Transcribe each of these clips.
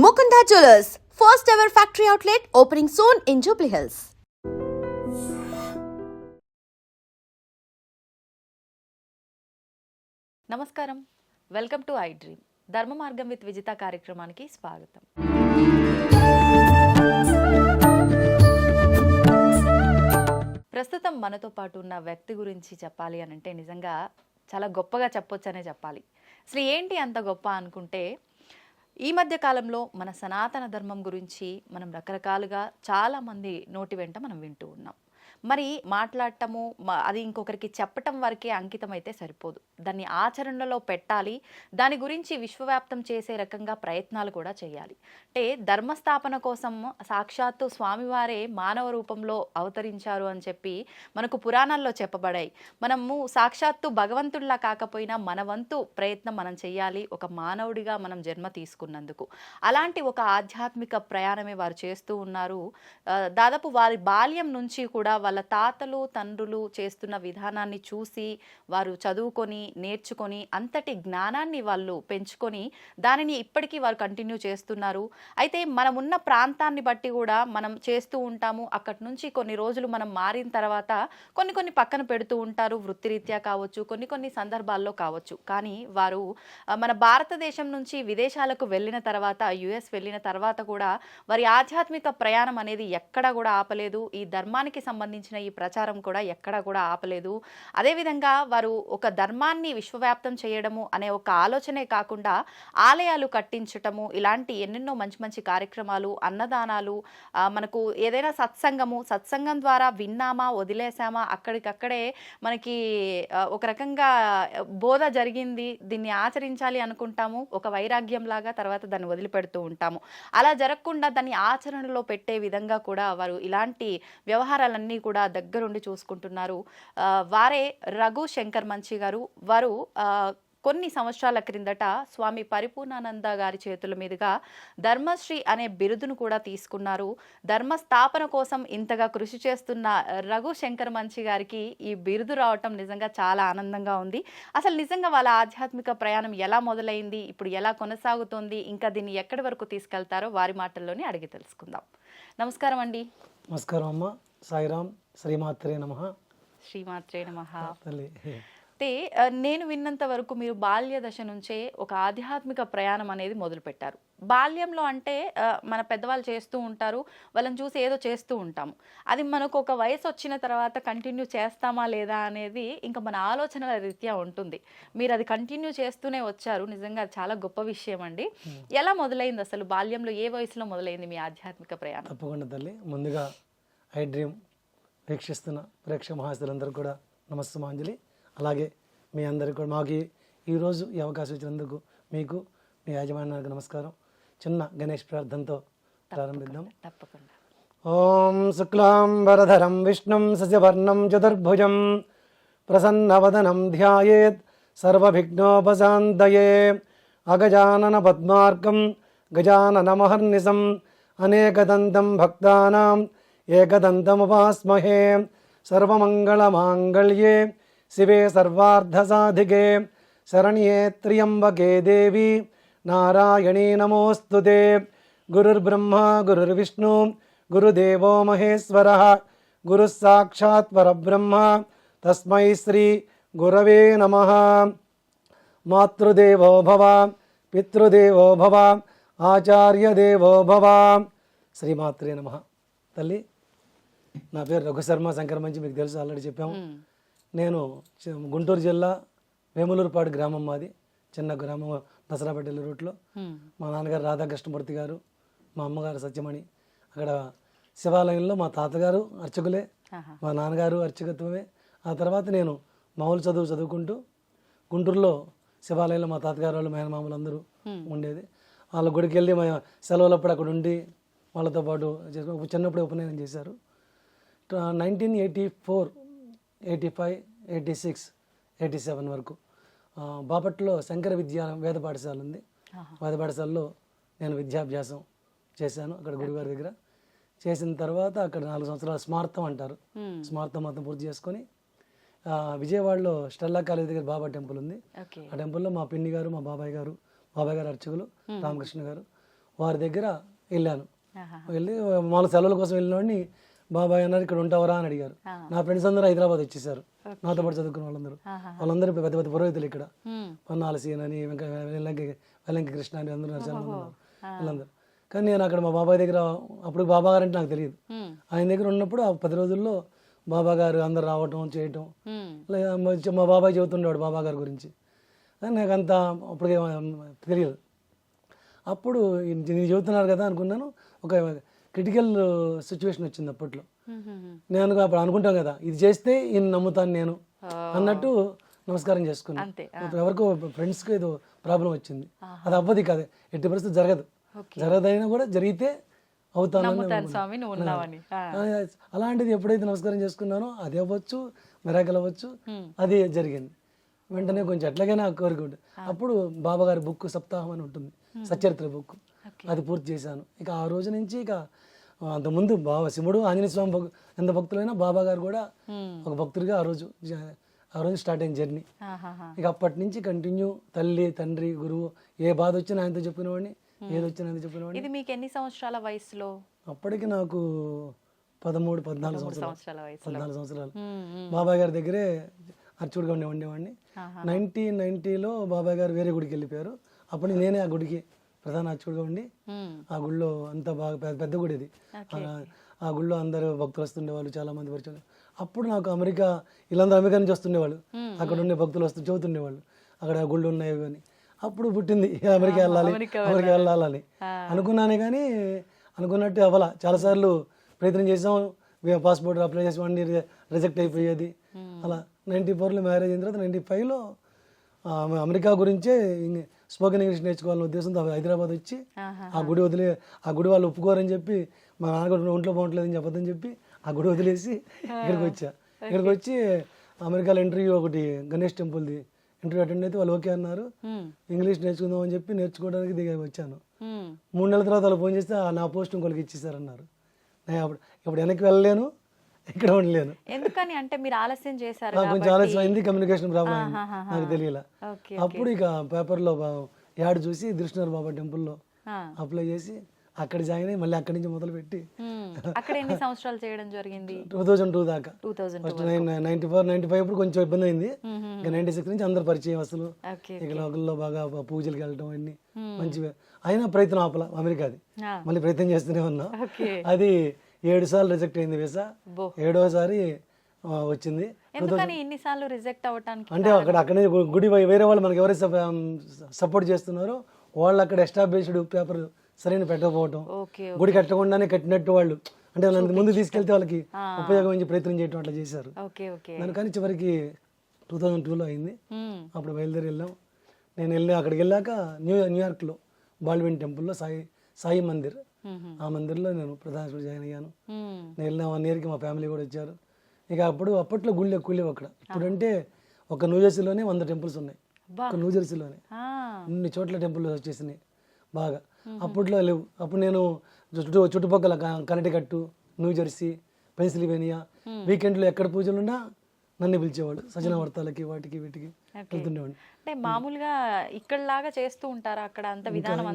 Mukunda Jewelers, first ever factory outlet opening soon in Jubilee Hills. నమస్కారం, welcome to I dream. ధర్మ మార్గం with Vijitha కార్యక్రమానికి స్వాగతం. ప్రస్తుతం మనతో పాటు ఉన్న వ్యక్తి గురించి చెప్పాలి అని అంటే నిజంగా చాలా గొప్పగా చెప్పొచ్చనే చెప్పాలి. అసలు ఏంటి అంత గొప్ప అనుకుంటే, ఈ మధ్య కాలంలో మన సనాతన ధర్మం గురించి మనం రకరకాలుగా చాలామంది నోటి వెంట మనం వింటూ ఉన్నాం. మరి మాట్లాడటము అది ఇంకొకరికి చెప్పటం వరకే అంకితం అయితే సరిపోదు, దాన్ని ఆచరణలో పెట్టాలి. దాని గురించి విశ్వవ్యాప్తం చేసే రకంగా ప్రయత్నాలు కూడా చేయాలి. అంటే ధర్మస్థాపన కోసం సాక్షాత్తు స్వామివారే మానవ రూపంలో అవతరించారు అని చెప్పి మనకు పురాణాల్లో చెప్పబడాయి. మనము సాక్షాత్తు భగవంతుడిలా కాకపోయినా మన వంతు ప్రయత్నం మనం చేయాలి, ఒక మానవుడిగా మనం జన్మ తీసుకున్నందుకు. అలాంటి ఒక ఆధ్యాత్మిక ప్రయాణమే వారు చేస్తూ ఉన్నారు. దాదాపు వారి బాల్యం నుంచి కూడా వాళ్ళ తాతలు తండ్రులు చేస్తున్న విధానాన్ని చూసి వారు చదువుకొని నేర్చుకొని అంతటి జ్ఞానాన్ని వాళ్ళు పెంచుకొని దానిని ఇప్పటికీ వారు కంటిన్యూ చేస్తున్నారు. అయితే మనం ఉన్న ప్రాంతాన్ని బట్టి కూడా మనం చేస్తూ ఉంటాము. అక్కడి నుంచి కొన్ని రోజులు మనం మారిన తర్వాత కొన్ని పక్కన పెడుతూ ఉంటారు, వృత్తిరీత్యా కావచ్చు, కొన్ని సందర్భాల్లో కావచ్చు. కానీ వారు మన భారతదేశం నుంచి విదేశాలకు వెళ్ళిన తర్వాత, యుఎస్ వెళ్ళిన తర్వాత కూడా వారి ఆధ్యాత్మిక ప్రయాణం అనేది ఎక్కడా కూడా ఆపలేదు. ఈ ధర్మానికి సంబంధించిన ఈ ప్రచారం కూడా ఎక్కడా కూడా ఆపలేదు. అదేవిధంగా వారు ఒక ధర్మాన్ని విశ్వవ్యాప్తం చేయడము అనే ఒక ఆలోచనే కాకుండా ఆలయాలు కట్టించటము, ఇలాంటి ఎన్నెన్నో మంచి కార్యక్రమాలు, అన్నదానాలు, మనకు ఏదైనా సత్సంగం ద్వారా విన్నామా వదిలేసామా అక్కడికక్కడే మనకి ఒక రకంగా బోధ జరిగింది, దీన్ని ఆచరించాలి అనుకుంటాము, ఒక వైరాగ్యం లాగా తర్వాత దాన్ని వదిలిపెడుతూ ఉంటాము. అలా జరగకుండా దాన్ని ఆచరణలో పెట్టే విధంగా కూడా వారు ఇలాంటి వ్యవహారాలన్నీ కూడా దగ్గరుండి చూసుకుంటున్నారు. వారే రఘు శంకర్ మంచి గారు. వారు కొన్ని సంవత్సరాల క్రిందట స్వామి పరిపూర్ణానంద గారి చేతుల మీదుగా ధర్మశ్రీ అనే బిరుదును కూడా తీసుకున్నారు. ధర్మస్థాపన కోసం ఇంతగా కృషి చేస్తున్న రఘు శంకర్ మంచి గారికి ఈ బిరుదు రావటం నిజంగా చాలా ఆనందంగా ఉంది. అసలు నిజంగా వాళ్ళ ఆధ్యాత్మిక ప్రయాణం ఎలా మొదలైంది, ఇప్పుడు ఎలా కొనసాగుతోంది, ఇంకా దీన్ని ఎక్కడి వరకు తీసుకెళ్తారో వారి మాటల్లోనే అడిగి తెలుసుకుందాం. నమస్కారం అండి. నమస్కారం అమ్మ. సాయిరామ్. శ్రీమాత్రే నమః. శ్రీమాత్రే నమః. అయితే నేను విన్నంత వరకు మీరు బాల్య దశ నుంచే ఒక ఆధ్యాత్మిక ప్రయాణం అనేది మొదలుపెట్టారు. బాల్యంలో అంటే మన పెద్దవాళ్ళు చేస్తూ ఉంటారు, వాళ్ళని చూసి ఏదో చేస్తూ ఉంటాము. అది మనకు ఒక వయసు వచ్చిన తర్వాత కంటిన్యూ చేస్తామా లేదా అనేది ఇంకా మన ఆలోచనల రీత్యా ఉంటుంది. మీరు అది కంటిన్యూ చేస్తూనే వచ్చారు. నిజంగా చాలా గొప్ప విషయం అండి. ఎలా మొదలైంది అసలు? బాల్యంలో ఏ వయసులో మొదలైంది మీ ఆధ్యాత్మిక ప్రయాణం? తప్పకుండా తల్లి. ముందుగా ఐ డ్రీమ్ వీక్షిస్తున్న ప్రేక్షక మహాశులందరూ కూడా నమస్సుమాంజలి. అలాగే మీ అందరికీ కూడా మాకు ఈరోజు ఈ అవకాశం ఇచ్చినందుకు మీకు, మీ యాజమాన్యానికి నమస్కారం. చిన్న గణేష్ ప్రార్థనతో ప్రారంభిద్దాం. తప్పకుండా. ఓం శుక్లాంబరధరం విష్ణుం శశివర్ణం చతుర్భుజం ప్రసన్నవదనం ధ్యాయేత్ సర్వవిఘ్నోపశాంతయే. అగజానన పద్మార్కం గజాననమహర్నిశం అనేకదంతం భక్తానాం ఏకదంతముపాస్మహే. సర్వమంగళమాంగళ్యే శివే సర్వార్థసాధికే శరణ్యే త్ర్యంబకే దేవి నారాయణీ నమోస్తుతే. గురుర్బ్రహ్మ గురుర్విష్ణు గురుదేవో మహేశ్వరః గురుః సాక్షాత్ పరబ్రహ్మ తస్మై శ్రీ గురవే నమః. మాతృదేవో భవ పితృదేవో భవ ఆచార్యదేవో భవ. శ్రీమాత్రే నమః. తల్లి, నా పేరు రఘుశర్మ శంకర్ మంచి, మీకు తెలుసు, ఆల్రెడీ చెప్పాము. నేను గుంటూరు జిల్లా వేములూరుపాడు గ్రామం మాది. చిన్న గ్రామం, దసరాపేట రూట్లో. మా నాన్నగారు రాధాకృష్ణమూర్తి గారు, మా అమ్మగారు సత్యమణి. అక్కడ శివాలయంలో మా తాతగారు అర్చకులే, మా నాన్నగారు అర్చకత్వమే. ఆ తర్వాత నేను మామూలు చదువుకుంటూ గుంటూరులో శివాలయంలో మా తాతగారు వాళ్ళు, మేనమామలు అందరూ ఉండేది. వాళ్ళ గుడికి వెళ్ళి మా సెలవులప్పుడు అక్కడ ఉండి వాళ్ళతో పాటు చేసుకుని చిన్నప్పుడే ఉపనయనం చేశారు. 1984, 85, 86, 87 వరకు బాపట్లో శంకర వేద పాఠశాల ఉంది. వేద పాఠశాలలో నేను విద్యాభ్యాసం చేశాను అక్కడ గురుగారి దగ్గర. చేసిన తర్వాత అక్కడ 4 సంవత్సరాలు స్మార్తం అంటారు, స్మార్తం మొత్తం పూర్తి చేసుకొని విజయవాడలో స్టెల్లా కాలేజ్ దగ్గర బాబా టెంపుల్ ఉంది. ఆ టెంపుల్లో మా పిన్ని గారు, మా బాబాయ్ గారు అర్చకులు రామకృష్ణ గారు, వారి దగ్గర వెళ్ళాను. ఆహా. వెళ్ళి మామూలు సెలవుల కోసం వెళ్ళినవాడిని బాబాయ్ అన్నారు ఇక్కడ ఉంటావరా అని అడిగారు. నా ఫ్రెండ్స్ అందరూ హైదరాబాద్ వచ్చేసారు, నాతో పాటు చదువుకున్న వాళ్ళందరూ పెద్ద పెద్ద పురోహితులు ఇక్కడ, పన్నాల సీన్ అని వెల్లంకి కృష్ణ అని అందరూ చాలా మంది ఉన్నారు వాళ్ళందరూ. కానీ నేను అక్కడ మా బాబాయ్ దగ్గర, అప్పుడు బాబా గారు అంటే నాకు తెలియదు, ఆయన దగ్గర ఉన్నప్పుడు ఆ 10 రోజుల్లో బాబా గారు అందరు రావటం చేయటం, మా బాబాయ్ చెబుతుండేవాడు బాబా గారి గురించి. కానీ నాకు అంత అప్పుడు తెలియదు. అప్పుడు నేను చెబుతున్నారు కదా అనుకున్నాను. ఒక క్రిటికల్ సిచ్యువేషన్ వచ్చింది అప్పట్లో. నేను అప్పుడు అనుకుంటాం కదా, ఇది చేస్తే ఈయన నమ్ముతాను నేను అన్నట్టు నమస్కారం చేసుకున్నాను. ఎవరికో ఫ్రెండ్స్కి ఏదో ప్రాబ్లం వచ్చింది, అది అవ్వదు కాదు, ఎట్టి పరిస్థితి జరగదు, జరగదైనా కూడా జరిగితే అవుతాను. అలాంటిది ఎప్పుడైతే నమస్కారం చేసుకున్నానో అది అవ్వచ్చు, మిరాకిల్ అవ్వచ్చు, అది జరిగింది. వెంటనే కొంచెం ఎట్లాగైనా కోరిక ఉంటుంది. అప్పుడు బాబా గారి బుక్ సప్తాహం అని ఉంటుంది, సచరిత్ర బుక్, అది పూర్తి చేశాను. ఇక ఆ రోజు నుంచి ఇక అంతకుముందు శివుడు ఆంజనేయ స్వామి ఎంత భక్తులైనా బాబా గారు కూడా ఒక భక్తుడిగా ఆ రోజు స్టార్ట్ అయిన జర్నీ. ఇక అప్పటి నుంచి కంటిన్యూ తల్లి తండ్రి గురువు ఏ బాధ వచ్చినా ఆయనతో చెప్పినవాడిని, ఏది వచ్చినా ఆయనతో చెప్పినవాడిని. ఇది మీకు ఎన్ని సంవత్సరాల వయసులో? అప్పటికి నాకు 14 సంవత్సరాలు. బాబాయ్ గారి దగ్గరే అర్చుడుగా ఉండేవాడిని. 1990లో బాబాయ్ గారు వేరే గుడికి వెళ్ళిపోయారు. అప్పుడు నేనే ఆ గుడికి ప్రధాన అర్చకుడుగా ఉండి, ఆ గుడిలో అంతా బాగా పెద్ద గుడి ఇది, ఆ గుడిలో అందరూ భక్తులు వస్తుండేవాళ్ళు, చాలా మంది పరిచయం. అప్పుడు నాకు వీళ్ళందరూ అమెరికా నుంచి వస్తుండేవాళ్ళు, అక్కడ ఉండే భక్తులు చెబుతుండేవాళ్ళు అక్కడ గుళ్ళు ఉన్నాయి అని. అప్పుడు పుట్టింది అమెరికా వెళ్ళాలని అనుకున్నానే కానీ అనుకున్నట్టు అవ్వాల. చాలాసార్లు ప్రయత్నం చేసాం, పాస్పోర్ట్ అప్లై చేసి 1 year రిజెక్ట్ అయిపోయేది. అలా 94లో మ్యారేజ్ అయిన తర్వాత 95లో అమెరికా గురించే స్పోకెన్ ఇంగ్లీష్ నేర్చుకోవాలనే ఉద్దేశంతో హైదరాబాద్ వచ్చి ఆ గుడి వాళ్ళు ఒప్పుకోరని చెప్పి, మా నాన్నగారు ఒంట్లో బాగుంటలేదని చెప్పదని చెప్పి ఆ గుడి వదిలేసి ఇక్కడికి వచ్చి అమెరికాలో ఇంటర్వ్యూ ఒకటి గణేష్ టెంపుల్ది ఇంటర్వ్యూ అటెండ్ అయితే వాళ్ళు ఓకే అన్నారు. ఇంగ్లీష్ నేర్చుకుందాం అని చెప్పి నేర్చుకోవడానికి వచ్చాను. 3 నెలల తర్వాత వాళ్ళు ఫోన్ చేస్తే నా పోస్ట్ ఇంకొకరికి ఇచ్చేసారన్నారు. నేను ఇప్పుడు వెనక్కి వెళ్ళలేను, ఇక్కడ ఉండలేను. ఎందుకని అంటే మీరు ఆలస్యం చేశారు, కొంచెం ఆలస్యం అయింది, కమ్యూనికేషన్ ప్రాబ్లం అయింది, నాకు తెలియలా. అప్పుడు ఇక పేపర్లో యాడ్ చూసి దృష్ణర్ బాబా టెంపుల్లో అప్లై చేసి అక్కడ జాయిన్ అయ్యి మళ్ళీ అక్కడి నుంచి మొదలు పెట్టి అక్కడ ఎన్ని సంవత్సరాలు చేయడం జరిగింది? 2002 దాకా. ఫస్ట్ 94, 95 ఇప్పుడు కొంచెం ఇబ్బంది అయింది. ఇంకా 96 నుంచి అందరు పరిచయం అసలు. ఇక లోకల్లో బాగా పూజలకు వెళ్ళడం అన్ని మంచిగా అయినా ప్రయత్నం ఆపల. అమెరికాది మళ్ళీ ప్రయత్నం చేస్తూనే ఉన్నా. అది 7 సార్లు రిజెక్ట్ అయింది వీసా, 7వసారి వచ్చింది. అంటే అక్కడే గుడి వేరే వాళ్ళు మనకి ఎవరైతే సపోర్ట్ చేస్తున్నారో వాళ్ళు అక్కడ ఎస్టాబ్లిష్డ్ పేపర్ సరైన పెట్టకపోవటం, గుడి కట్టకుండానే కట్టినట్టు వాళ్ళు అంటే ముందు తీసుకెళ్తే వాళ్ళకి ఉపయోగం ప్రయత్నం చేయటం అట్లా చేశారు. దానికని చివరికి 2002లో అయింది. అప్పుడు బయలుదేరి వెళ్ళాం. నేను అక్కడికి వెళ్ళాక న్యూయార్క్లో బాల్విన్ టెంపుల్లో సాయి మందిర్, ఆ మందిర్లో నేను ప్రధాన జాయిన్ అయ్యాను. నేను వెళ్ళిన 1 yearకి మా ఫ్యామిలీ కూడా వచ్చారు. ఇక అప్పట్లో గుళ్ళు ఎక్కువ లేవు అక్కడ. ఇప్పుడంటే ఒక న్యూజెర్సీలోనే 100 టెంపుల్స్ ఉన్నాయి. ఒక న్యూజెర్సీలోనే అన్ని చోట్ల టెంపుల్ వచ్చేసినాయి బాగా. అప్పట్లో లేవు. అప్పుడు నేను చుట్టుపక్కల కనెక్టికట్, న్యూజెర్సీ, పెన్సిల్వేనియా వీకెండ్లో ఎక్కడ పూజలున్నా నన్ను పిలిచేవాడు. సజన వర్తాలకి వాటికి వీటికి వెళ్తుండేవాడు. అంటే మామూలుగా ఇక్కడ లాగా చేస్తూ ఉంటారా అక్కడ అంత విధానం?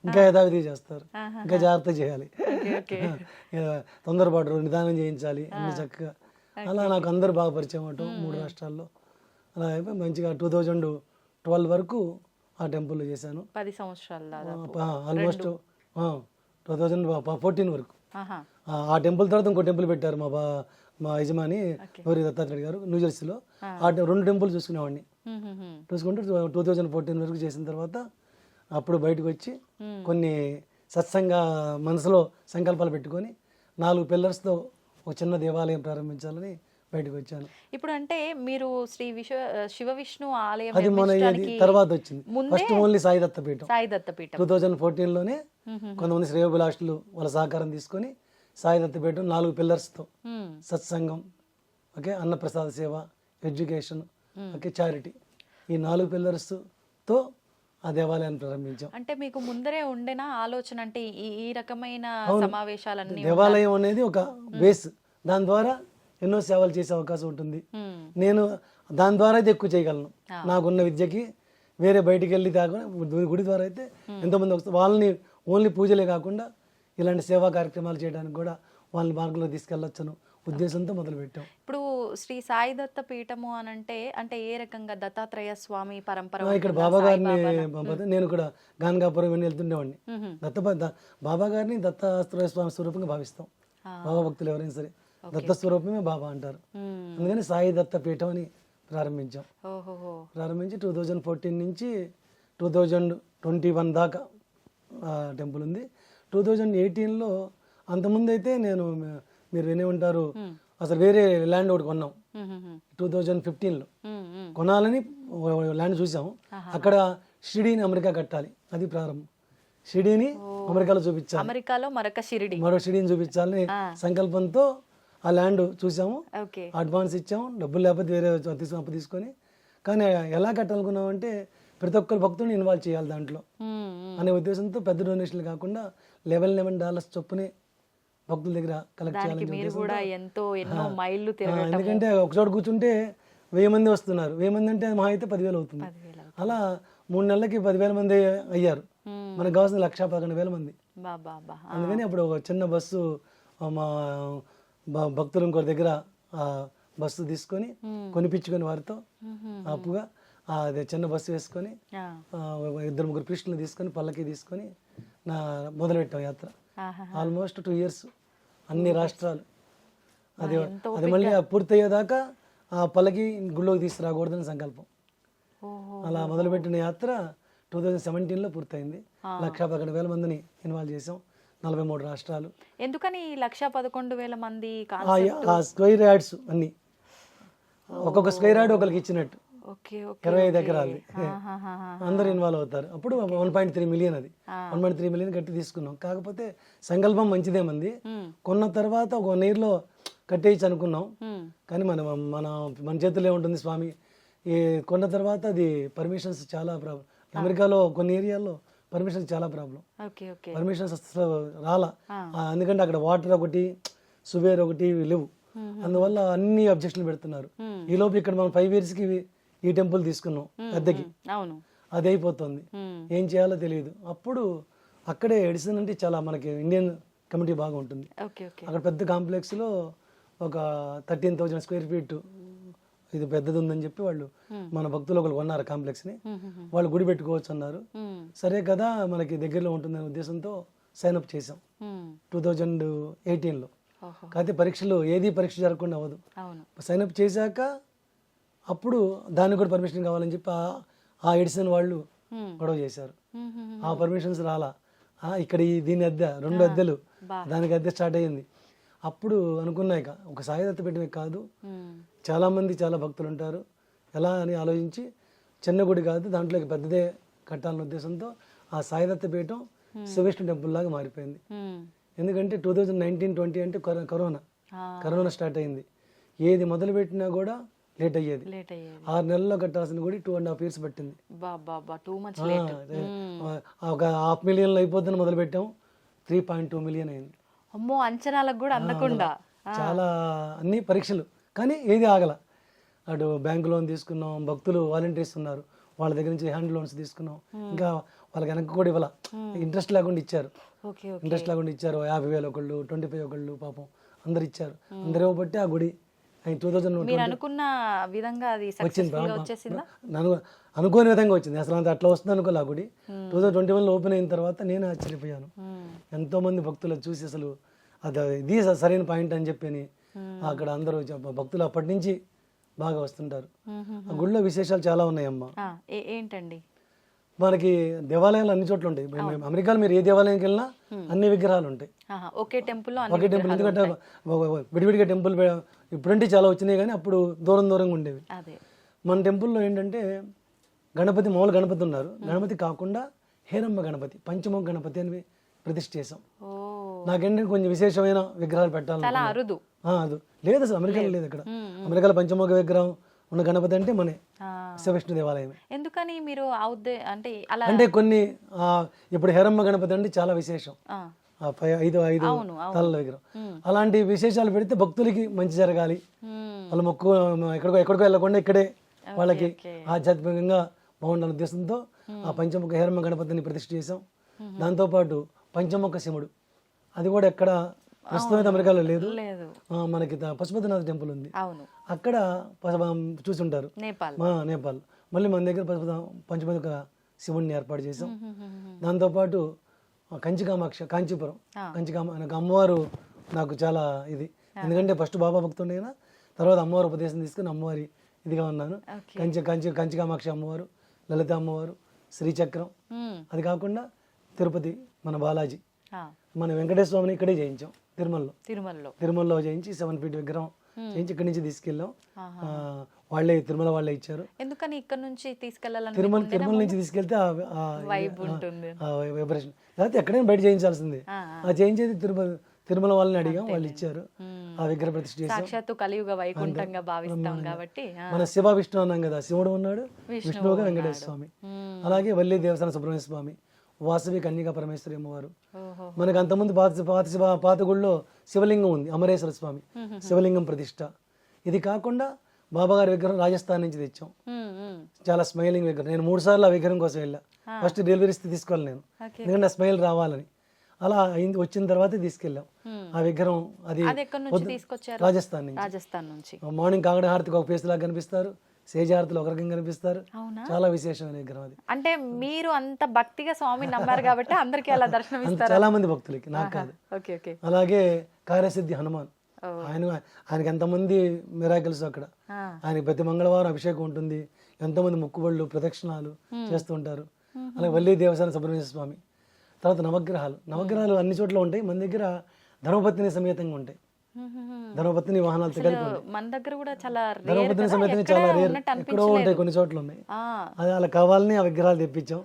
ఇంకా యథావిధి చేస్తారు, ఇంకా జాగ్రత్త చేయాలి, తొందరపాటు నిదానం చేయించాలి అన్ని చక్కగా. అలా నాకు అందరు బాగా పరిచయం అవటం 3 రాష్ట్రాల్లో. అలా అయిపోయి మంచిగా 2012 వరకు ఆ టెంపుల్లో చేశాను. 10 సంవత్సరాలు ఆల్మోస్ట్ 2014 వరకు. ఆ టెంపుల్ తర్వాత ఇంకో టెంపుల్ పెట్టారు మా యజమాని గౌరీ దత్తాత్రేయ గారు న్యూజెర్సీలో. ఆ 2 టెంపుల్ చూసుకునేవాడిని. చూసుకుంటూ 2014 వరకు చేసిన తర్వాత అప్పుడు బయటకు వచ్చి కొన్ని సత్సంగ మనసులో సంకల్పాలు పెట్టుకొని 4 పిల్లర్స్తో ఒక చిన్న దేవాలయం ప్రారంభించాలని బయటకు వచ్చాను. ఇప్పుడు అంటే మీరు శ్రీ శివ విష్ణు ఆలయం అది మన తర్వాత వచ్చింది. ఫస్ట్ ఓన్లీ సాయి దత్తపీఠం 2014లోనే కొంతమంది శ్రేయోభిలాషులు వాళ్ళ సహకారం తీసుకొని సాయి దత్తపీఠం 4 పిల్లర్స్తో సత్సంగం, ఓకే, అన్నప్రసాద సేవ, ఎడ్యుకేషన్, ఓకే, చారిటీ, ఈ 4 పిల్లర్స్తో ఆ దేవాలయాన్ని ప్రారంభించాం. అంటే మీకు ముందరే ఉండేనా ఆలోచన అంటే ఈ రకమైన సమావేశాలన్నీ? దేవాలయం అనేది ఒక బేస్, దాని ద్వారా ఎన్నో సేవలు చేసే అవకాశం ఉంటుంది. నేను దాని ద్వారా అయితే ఎక్కువ చేయగలను. నాకున్న విద్యకి వేరే బయటికి వెళ్ళి తాకుండా గుడి ద్వారా అయితే ఎంతోమంది వస్తారు, వాళ్ళని ఓన్లీ పూజలే కాకుండా ఇలాంటి సేవా కార్యక్రమాలు చేయడానికి కూడా వాళ్ళని మార్గంలో తీసుకెళ్ళొచ్చను ఉద్దేశంతో మొదలుపెట్టాం. ఇప్పుడు శ్రీ సాయి దత్త పీఠము అని అంటే ఏ రకంగా దత్తాత్రేయ స్వామి పరంపర ఇక్కడ బాబా గారిని నేను కూడా గాన్గాపురం ఇవన్నీ వెళ్తుండేవాడిని. బాబా గారిని దత్తాత్రేయ స్వామి స్వరూపంగా భావిస్తాం. బాబా భక్తులు ఎవరైనా సరే దత్త స్వరూపమే బాబా అంటారు. అందుకని సాయి దత్త పీఠం అని ప్రారంభించాం. ప్రారంభించి 2014 నుంచి 2021 దాకా టెంపుల్ ఉంది. 2018లో అంతకుముందు అయితే నేను మీరు వినే ఉంటారు అసలు వేరే ల్యాండ్ ఒకటి కొన్నాం 2015లో. కొనాలని ల్యాండ్ చూసాం. అక్కడ షిరిడీని అమెరికా కట్టాలి, అది ప్రారంభం. షిరిడీని అమెరికాలో చూపించాలి, అమెరికాలో మరో షిరిడీని చూపించాలని సంకల్పంతో ఆ ల్యాండ్ చూసాము. అడ్వాన్స్ ఇచ్చాము, డబ్బులు లేకపోతే వేరే అప్పు తీసుకొని. కానీ ఎలా కట్టాలనుకున్నామంటే ప్రతి ఒక్కరు భక్తుడిని ఇన్వాల్వ్ చేయాలి దాంట్లో అనే ఉద్దేశంతో పెద్ద డొనేషన్లు కాకుండా $11 చొప్పునే భక్తుల దగ్గర కలెక్ట్ చేయాలని. ఎందుకంటే ఒకచోట కూర్చుంటే 1000 మంది వస్తున్నారు. 1000 మంది అంటే మహా అయితే 10,000 అవుతుంది. అలా 3 నెలలకి 10,000 మంది అయ్యారు. మనకు కావాల్సిన 1,11,000 మంది. అందుకని అప్పుడు ఒక చిన్న బస్సు మా భక్తులు ఇంకొక దగ్గర బస్సు తీసుకొని కొనిపించుకొని వారితో అప్పుగా అదే చిన్న బస్సు వేసుకొని 2-3 ప్రీస్టులు తీసుకొని పల్లకి తీసుకొని మొదలుపెట్టాం యాత్ర. ఆల్మోస్ట్ 2 years అన్ని రాష్ట్రాలు. అది మళ్ళీ పూర్తయ్యేదాకా ఆ పల్లకి గుళ్ళోకి తీసుకురాకూడదని సంకల్పం. అలా మొదలుపెట్టిన యాత్ర 2017లో పూర్తయింది. 1,11,000 మందిని ఇన్వాల్వ్ చేసాం, 43 రాష్ట్రాలు. ఎందుకని 1,11,000 మంది? ఆ స్క్వేర్ యార్డ్స్ అన్ని ఒక్కొక్క స్క్వేర్ యార్డ్ ఒకరికి ఇచ్చినట్టు 25 ఎకరాలు అందరు ఇన్వాల్వ్ అవుతారు. అప్పుడు 1.3 మిలియన్, అది 1.3 మిలియన్ కట్టి తీసుకున్నాం. కాకపోతే సంకల్పం మంచిదే మంది. కొన్న తర్వాత ఒక 1 yearలో కట్టేయచ్చు అనుకున్నాం. కానీ మన చేతుల్లో ఉంటుంది స్వామి. ఈ కొన్న తర్వాత అది పర్మిషన్స్ చాలా ప్రాబ్లం. అమెరికాలో కొన్ని ఏరియాల్లో పర్మిషన్స్ చాలా ప్రాబ్లం. పర్మిషన్స్ అసలు రాలా. ఎందుకంటే అక్కడ వాటర్ ఒకటి, సువేర్ ఒకటి లేవు. అందువల్ల అన్ని అబ్జెక్షన్లు పెడుతున్నారు. ఈ లోపు ఇక్కడ మనం 5 yearsకి ఈ టెంపుల్ తీసుకున్నాం అద్దెకి. అది అయిపోతుంది, ఏం చేయాలో తెలియదు. అప్పుడు అక్కడే ఎడిసన్ అంటే చాలా మనకి ఇండియన్ కమిటీ బాగా ఉంటుంది. అక్కడ పెద్ద కాంప్లెక్స్లో ఒక 13,000 square feet ఇది పెద్దది ఉందని చెప్పి వాళ్ళు మన భక్తులు ఒకరు కొన్నారు కాంప్లెక్స్ని. వాళ్ళు గుడి పెట్టుకోవచ్చు అన్నారు. సరే కదా మనకి దగ్గరలో ఉంటుందనే ఉద్దేశంతో సైన్అప్ చేసాం 2018లో. కాకపోతే పరీక్ష జరగకుండా అవ్వదు. సైన్అప్ చేశాక అప్పుడు దానికి కూడా పర్మిషన్ కావాలని చెప్పి ఆ ఎడిసన్ వాళ్ళు గొడవ చేశారు. ఆ పర్మిషన్స్ రాలా. ఇక్కడ దీని అద్దె 2 అద్దెలు, దానికి అద్దె స్టార్ట్ అయ్యింది. అప్పుడు అనుకున్నాక ఒక సాయి దత్త పీఠమే కాదు, చాలా మంది చాలా భక్తులు ఉంటారు, ఎలా అని ఆలోచించి చిన్న గుడి కాదు దాంట్లోకి పెద్దదే కట్టాలనే ఉద్దేశంతో ఆ సాయి దత్త పీఠం శివవిష్ణు టెంపుల్ లాగా మారిపోయింది. ఎందుకంటే 2019-20 అంటే కరోనా స్టార్ట్ అయింది. ఏది మొదలు పెట్టినా కూడా లేట్ అయ్యేది. 6 నెలల్లో కట్టాల్సిన గుడి 2.5 years పట్టింది. ఒక $500,000 అయిపోద్దని మొదలు పెట్టాం, 3.2 million అయింది. అమ్మో, అంచనాలకు కూడా అందకుండా చాలా అన్ని పరీక్షలు, కానీ ఏది ఆగల. అటు బ్యాంక్ లోన్ తీసుకున్నాం, భక్తులు వాలంటీర్స్ ఉన్నారు, వాళ్ళ దగ్గర నుంచి హ్యాండ్ లోన్స్ తీసుకున్నాం. ఇంకా వాళ్ళకి వెనక్కి కూడా ఇవ్వాల, ఇంట్రెస్ట్ లేకుండా ఇచ్చారు. 50,000 ఒకళ్ళు, 25 ఒకళ్ళు, పాపం అందరు ఇచ్చారు. అందరూ బట్టి ఆ గుడి 2020 అనుకున్న విధంగా అది వచ్చేసిందా? అనుకోని విధంగా వచ్చింది. అసలు అంత అట్లా వస్తుంది అనుకోలే. ఆ గుడి 2021లో ఓపెన్ అయిన తర్వాత నేను ఆశ్చర్యపోయాను. ఎంతో మంది భక్తులు చూసి అసలు ఇది సరైన పాయింట్ అని చెప్పి అక్కడ అందరూ భక్తులు అప్పటి నుంచి బాగా వస్తుంటారు. ఆ గుడిలో విశేషాలు చాలా ఉన్నాయమ్మా. ఏంటండి? మనకి దేవాలయాలు అన్ని చోట్ల ఉంటాయి. అమెరికాలో మీరు ఏ దేవాలయానికి వెళ్ళినా అన్ని విగ్రహాలు ఉంటాయి ఒకే టెంపుల్. ఎందుకంటే విడివిడిగా టెంపుల్ ఇప్పుడంటే చాలా వచ్చినాయి, కానీ అప్పుడు దూరంగా ఉండేవి. మన టెంపుల్లో ఏంటంటే గణపతి, మామూలు గణపతి ఉన్నారు. గణపతి కాకుండా హేరమ్మ గణపతి, పంచముఖ గణపతి అని ప్రతిష్ఠ చేసాం. నాకేంటంటే కొంచెం విశేషమైన విగ్రహాలు పెట్టాలి. అది లేదు అసలు అమెరికాలో లేదు. ఇక్కడ అమెరికాలో పంచముఖ విగ్రహం ఉన్న గణపతి అంటే మన శివవిష్ణు దేవాలయం. ఎందుకని మీరు అంటే కొన్ని ఇప్పుడు హేరమ్మ గణపతి అంటే చాలా విశేషం, 5 తలల విగ్రహం. అలాంటి విశేషాలు పెడితే భక్తులకి మంచి జరగాలి, వాళ్ళు ఎక్కడికో వెళ్ళకుండా ఇక్కడే వాళ్ళకి ఆధ్యాత్మికంగా బాగుండాలనే ఉద్దేశంతో ఆ పంచముఖ హేరమ్మ గణపతిని ప్రతిష్ఠ చేసాం. దాంతోపాటు పంచముఖ శివుడు, అది కూడా ఎక్కడ ప్రస్తుతం అమెరికాలో లేదు. లేదు. మనకి పశుపతినాథ్ టెంపుల్ ఉంది, అవును. అక్కడ చూసుంటారు నేపాల్. నేపాల్. మళ్ళీ మన దగ్గర పంచముఖ శివుడిని ఏర్పాటు చేసాం. దాంతోపాటు కాంచీపురం నాకు అమ్మవారు నాకు చాలా ఇది, ఎందుకంటే ఫస్ట్ బాబా భక్తుండే కదా, తర్వాత అమ్మవారు ఉపదేశం తీసుకుని అమ్మవారి ఇదిగా ఉన్నాను. కంచికామాక్షి అమ్మవారు, లలిత అమ్మవారు, శ్రీచక్రం, అది కాకుండా తిరుపతి మన బాలాజీ, మన వెంకటేశ్వర స్వామిని ఇక్కడే చేయించాం తిరుమలలో చేయించి 7 feet విగ్రహం చేయించి ఇక్కడి నుంచి తీసుకెళ్ళాం. వాళ్ళే తిరుమల వాళ్ళే ఇచ్చారు. ఎందుకని ఇక్కడ నుంచి తీసుకెళ్ళాలని? తిరుమల నుంచి తీసుకెళ్తే వైబ్రేషన్, లేకపోతే ఎక్కడైనా బయట చేయించాల్సిందే. చేయించేది తిరుమల వాళ్ళని అడిగాం, వాళ్ళు ఇచ్చారు. ఆ విగ్రహ ప్రతిష్ఠ చేసాం. సాక్షాత్తు కలియుగ వైకుంఠంగా భావిస్తాం కాబట్టి. మన శివ విష్ణు అన్నాం కదా, శివుడు ఉన్నాడు, విష్ణువుగా వెంకటేశ్వర స్వామి, అలాగే వల్లి దేవస్థాన సుబ్రహ్మణ్య స్వామి, వాసవి కన్యకా పరమేశ్వరి అమ్మవారు. మనకు అంతకుముందు పాత గుళ్ళో శివలింగం ఉంది, అమరేశ్వర స్వామి శివలింగం ప్రతిష్ట. ఇది కాకుండా బాబాగారి విగ్రహం రాజస్థాన్ నుంచి తెచ్చాం, చాలా స్మైలింగ్ విగ్రహం. నేను 3 సార్లు ఆ విగ్రహం కోసం వెళ్ళా. ఫస్ట్ డెలివరీ తీసుకోవాలి నేను, ఎందుకంటే ఆ స్మైల్ రావాలని. అలా వచ్చిన తర్వాత తీసుకెళ్ళాం ఆ విగ్రహం. అది రాజస్థాన్ నుంచి. మార్నింగ్ కాకడ హారతికి ఒక పేస్ లాగా కనిపిస్తారు, సేజారతులు ఒక రకంగా కనిపిస్తారు. చాలా విశేషమైన విగ్రహం అది. అంటే మీరు అంత భక్తిగా స్వామి నమ్మారు కాబట్టి అందరికీ అలా దర్శనం ఇస్తారు. చాలా మంది భక్తులకి, నాకు కాదు. అలాగే కార్యసిద్ధి హనుమాన్, ఆయనకి ఎంతమంది మిరాకిల్స్ అక్కడ. ఆయనకి ప్రతి మంగళవారం అభిషేకం ఉంటుంది, ఎంతోమంది మొక్కుబళ్ళు ప్రదక్షిణాలు చేస్తూ ఉంటారు. అలాగే వల్లి దేవస్థాన సుబ్రహ్మణ్య స్వామి. తర్వాత నవగ్రహాలు అన్ని చోట్ల ఉంటాయి. మన దగ్గర ధర్మపత్ని సమేతంగా ఉంటాయి, ధర్మపత్ని వాహనాలతో కలిపి మన దగ్గర కూడా చాలా ధర్మపత్ని సమేతంగా చాలా రేర్, ఎక్కడో ఉంటాయి, కొన్ని చోట్ల ఉన్నాయి. అది అలా కావాలని ఆ విగ్రహాలు తెప్పించాం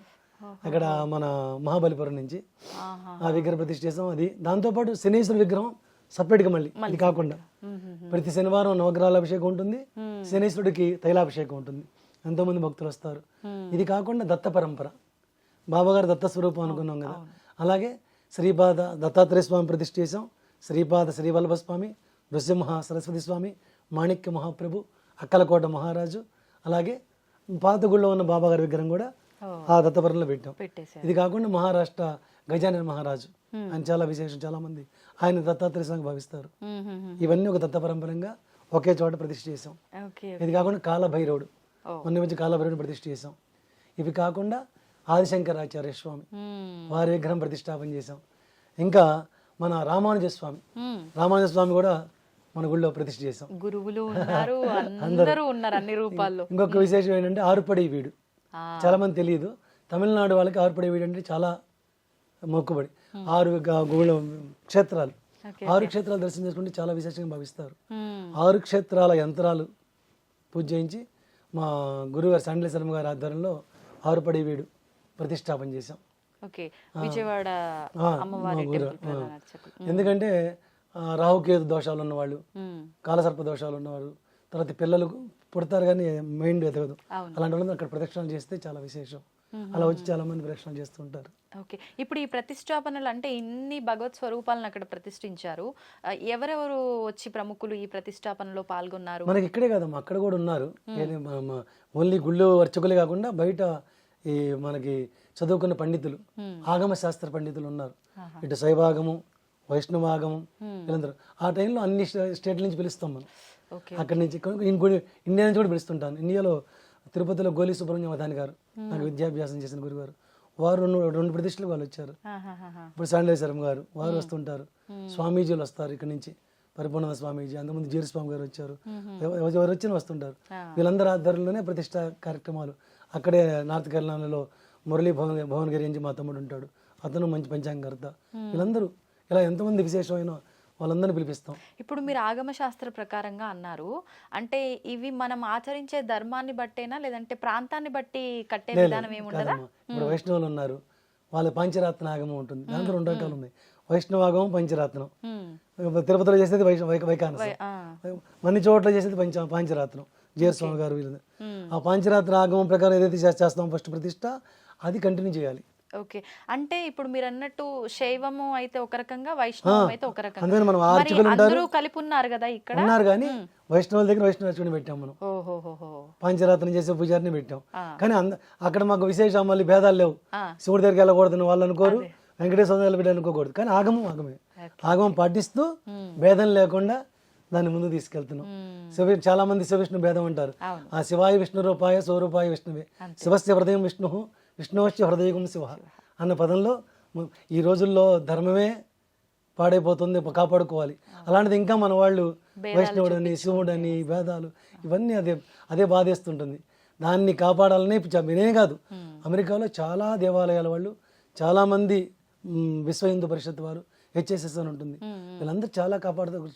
అక్కడ మన మహాబలిపురం నుంచి. ఆ విగ్రహ ప్రతిష్ఠ చేసాం. అది దాంతోపాటు శనీశ్వర విగ్రహం సపరేట్గా మళ్ళీ, ఇది కాకుండా ప్రతి శనివారం నవగ్రహాల అభిషేకం ఉంటుంది, శనీశ్వరుడికి తైలాభిషేకం ఉంటుంది, ఎంతోమంది భక్తులు వస్తారు. ఇది కాకుండా దత్త పరంపర, బాబాగారు దత్త స్వరూపం అనుకున్నాం కదా, అలాగే శ్రీపాద దత్తాత్రేయ స్వామి ప్రతిష్ఠ చేసాం. శ్రీపాద శ్రీవల్లభ స్వామి, నృసింహ సరస్వతి స్వామి, మాణిక్య మహాప్రభు, అక్కలకోట మహారాజు, అలాగే పాత గుళ్ళో ఉన్న బాబాగారి విగ్రహం కూడా ఆ దత్తపురంలో పెట్టాం. ఇది కాకుండా మహారాష్ట్ర గజానన మహారాజు, ఆయన చాలా విశేషం, చాలా మంది ఆయన దత్తాత్రేయ స్వామి భావిస్తారు. ఇవన్నీ ఒక దత్త పరంపరంగా ఒకే చోట ప్రతిష్ఠ చేసాం. ఇది కాకుండా కాలభైరవుడు, మొన్న మధ్య కాలభైరవుడు ప్రతిష్ఠ చేసాం. ఇవి కాకుండా ఆదిశంకరాచార్య స్వామి వారి విగ్రహం ప్రతిష్టాపన చేసాం. ఇంకా మన రామానుజ స్వామి కూడా మన గుళ్ళో ప్రతిష్ఠ చేసాం. గురువులు ఉన్నారు, అందరూ ఉన్నారు అన్ని రూపాల్లో. ఇంకొక విశేషం ఏంటంటే ఆరుపడి వీడు, చాలా మంది తెలియదు. తమిళనాడు వాళ్ళకి ఆరుపడి వీడు అంటే చాలా మొక్కుబడి. 6 క్షేత్రాలు, 6 క్షేత్రాలు దర్శనం చేసుకుంటే చాలా విశేషంగా భావిస్తారు. 6 క్షేత్రాల యంత్రాలు పూజ చేయించి మా గురుగారు సండలే శర్మ గారి ఆధ్వర్యంలో ఆరుపడి వీడు ప్రతిష్టాపన చేశాం. విజయవాడ అమ్మవారి టెంపుల్. ఎందుకంటే రాహుకేతు దోషాలు ఉన్నవాళ్ళు, కాలసర్ప దోషాలు ఉన్నవారు, తర్వాత పిల్లలు పుడతారు కానీ మైండ్ ఎదగదు, అలాంటి వాళ్ళు అక్కడ ప్రదక్షిణలు చేస్తే చాలా విశేషం. అలా వచ్చి చాలా మంది ప్రదక్షిణలు చేస్తూ ఉంటారు. ఇప్పుడు ఈ ప్రతిష్టాపనలు అంటే ఇన్ని భగవత్ స్వరూపాలను అక్కడ ప్రతిష్ఠించారు. ఎవరెవరు వచ్చి ప్రముఖులు ఈ ప్రతిష్టాపనలో పాల్గొన్నారు? మనకి ఇక్కడే కదమ్మా, అక్కడ కూడా ఉన్నారు. ఓన్లీ గుళ్ళు అర్చకులే కాకుండా బయట ఈ మనకి చదువుకున్న పండితులు, ఆగమ శాస్త్ర పండితులు ఉన్నారు. ఇటు శైవాగము, వైష్ణవాగమం, వీళ్ళందరూ. ఆ టైంలో అన్ని స్టేట్ల నుంచి పిలుస్తాం మనం. అక్కడి నుంచి ఇండియా నుంచి కూడా పిలుస్తుంటాను. ఇండియాలో తిరుపతిలో గోలి సుబ్రహ్మణ్యం అవధాని గారు, నాకు విద్యాభ్యాసం చేసిన గురుగారు, వారు 2 ప్రతిష్టలు వాళ్ళు వచ్చారు. ఇప్పుడు సండలే శర్మ గారు వారు వస్తుంటారు. స్వామీజీలు వస్తారు ఇక్కడ నుంచి, పరిపూర్ణ స్వామీజీ, అంతకుముందు జీరు స్వామి గారు వచ్చారు. ఎవరు వచ్చినా వస్తుంటారు. వీళ్ళందరూ ఆధ్వర్యంలోనే ప్రతిష్ట కార్యక్రమాలు. అక్కడే నార్త్ కేరళలో మురళీ భువనగిరి నుంచి మా తమ్ముడు ఉంటాడు, అతను మంచి పంచాంగకర్త. వీళ్ళందరూ ఇలా ఎంతమంది విశేషమైన వాళ్ళందరినీ పిలిపిస్తాం. ఇప్పుడు మీరు ఆగమ శాస్త్ర ప్రకారంగా అన్నారు, అంటే ఇవి మనం ఆచరించే ధర్మాన్ని బట్టేనా లేదంటే ప్రాంతాన్ని బట్టి కట్టే విధానం ఏముండదా? ఇప్పుడు వైష్ణవులు ఉన్నారు, వాళ్ళ పంచరత్న ఆగమం ఉంటుంది, దాంట్లో 2 రకాలు ఉన్నాయి. వైష్ణవాగమం, పంచరత్నం. తిరుపతిలో చేసేది వైకానసం, అన్ని చోట్ల చేసేది పంచరత్నం, జీరస్వామి గారు వీళ్ళు. ఆ పంచరాత్ర ఆగమం ప్రకారం ఏదైతే చేస్తాం ఫస్ట్ ప్రతిష్ట, అది కంటిన్యూ చేయాలి. ఓకే. అంటే ఇప్పుడు మీరు అన్నట్టు శైవము అయితే ఒక రకంగా, వైష్ణవం అయితే ఒక రకంగా. అందుకని మనం మరి ఆర్చకులు ఉంటారు అందరూ కలిపి ఉన్నారు కదా ఇక్కడ. ఉన్నారు, కానీ వైష్ణవుల దగ్గర వైష్ణవ అర్చకుని పెట్టాం మనం. ఓహోహోహో. పంచరాత్రం చేసే పూజారిని పెట్టాం. ఆ. కానీ అక్కడ మాకు విశేషం మళ్ళీ భేదాలు లేవు. ఆ. శివుడి దగ్గరికి వెళ్ళకూడదని వాళ్ళు అనుకోరు, వెంకటేశ్వర దగ్గర అనుకోకూడదు. కానీ ఆగమే ఆగమం పాటిస్తూ భేదం లేకుండా దాన్ని ముందు తీసుకెళ్తున్నాం. చాలా మంది శివ విష్ణు భేదం అంటారు. ఆ శివాయ విష్ణు రూపాయ స్వరూపాయ విష్ణువే, శివస్య హృదయం విష్ణు, విష్ణువశ్చ హృదయం శివ అన్న పదంలో ఈ రోజుల్లో ధర్మమే పాడైపోతుంది, కాపాడుకోవాలి. అలాంటిది ఇంకా మన వాళ్ళు వైష్ణవుడని శివుడని భేదాలు ఇవన్నీ అదే బాధేస్తుంటుంది. దాన్ని కాపాడాలని నేనే కాదు, అమెరికాలో చాలా దేవాలయాల వాళ్ళు, చాలామంది విశ్వ హిందూ పరిషత్ వారు, హెచ్ఎస్ఎస్ అని ఉంటుంది, వీళ్ళందరూ చాలా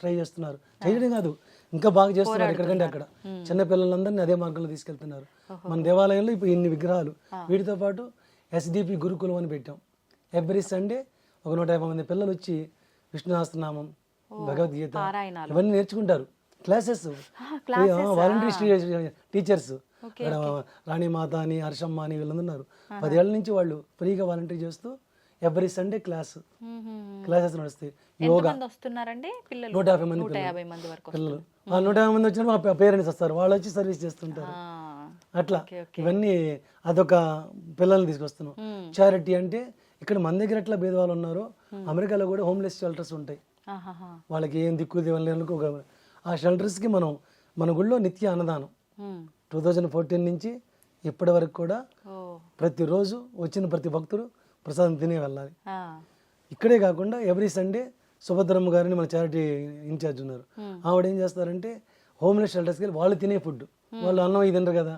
ట్రై చేస్తున్నారు. చేయడం కాదు, ఇంకా బాగా చేస్తున్నారు. ఎక్కడికంటే అక్కడ చిన్న పిల్లలందరినీ అదే మార్గంలో తీసుకెళ్తున్నారు. మన దేవాలయంలో ఇప్పుడు ఇన్ని విగ్రహాలు, వీటితో పాటు ఎస్డిపి గురుకులం అని పెట్టాం. ఎవ్రీ సండే ఒక 150 మంది పిల్లలు వచ్చి విష్ణు సహస్రనామం, భగవద్గీత ఇవన్నీ నేర్చుకుంటారు. క్లాసెస్, వాలంటీర్ టీచర్స్, ఇక్కడ రాణిమాత అని హర్షమ్మ అని వీళ్ళందరూ ఉన్నారు. 10 ఏళ్ల నుంచి వాళ్ళు ఫ్రీగా వాలంటీర్ చేస్తూ ఎవ్రీ సండే క్లాసెస్ నడుస్తాయి. యోగా 150 మంది పిల్లలు, 150 మంది వచ్చిన మా పేరెంట్స్ వస్తారు, వాళ్ళు వచ్చి సర్వీస్ చేస్తుంటారు. అట్లా ఇవన్నీ అదొక పిల్లల్ని తీసుకొస్తున్నాం. చారిటీ అంటే ఇక్కడ మన దగ్గర ఎట్లా భేదవాళ్ళు ఉన్నారో అమెరికాలో కూడా హోమ్లెస్ షెల్టర్స్ ఉంటాయి. వాళ్ళకి ఏం దిక్కు దివ్వలేనుకో ఆ షెల్టర్స్కి మన గుళ్ళో నిత్య అన్నదానం 2014 నుంచి ఇప్పటి వరకు కూడా ప్రతిరోజు వచ్చిన ప్రతి భక్తుడు ప్రసాదం తినే వెళ్ళాలి. ఇక్కడే కాకుండా ఎవ్రీ సండే సుభద్రమ్మ గారిని మన చారిటీ ఇన్ఛార్జ్ ఉన్నారు, ఆవిడ ఏం చేస్తారంటే హోమ్లెస్ షెల్టర్స్కి వెళ్ళి వాళ్ళు తినే ఫుడ్, వాళ్ళు అన్నం ఇది తినరు కదా,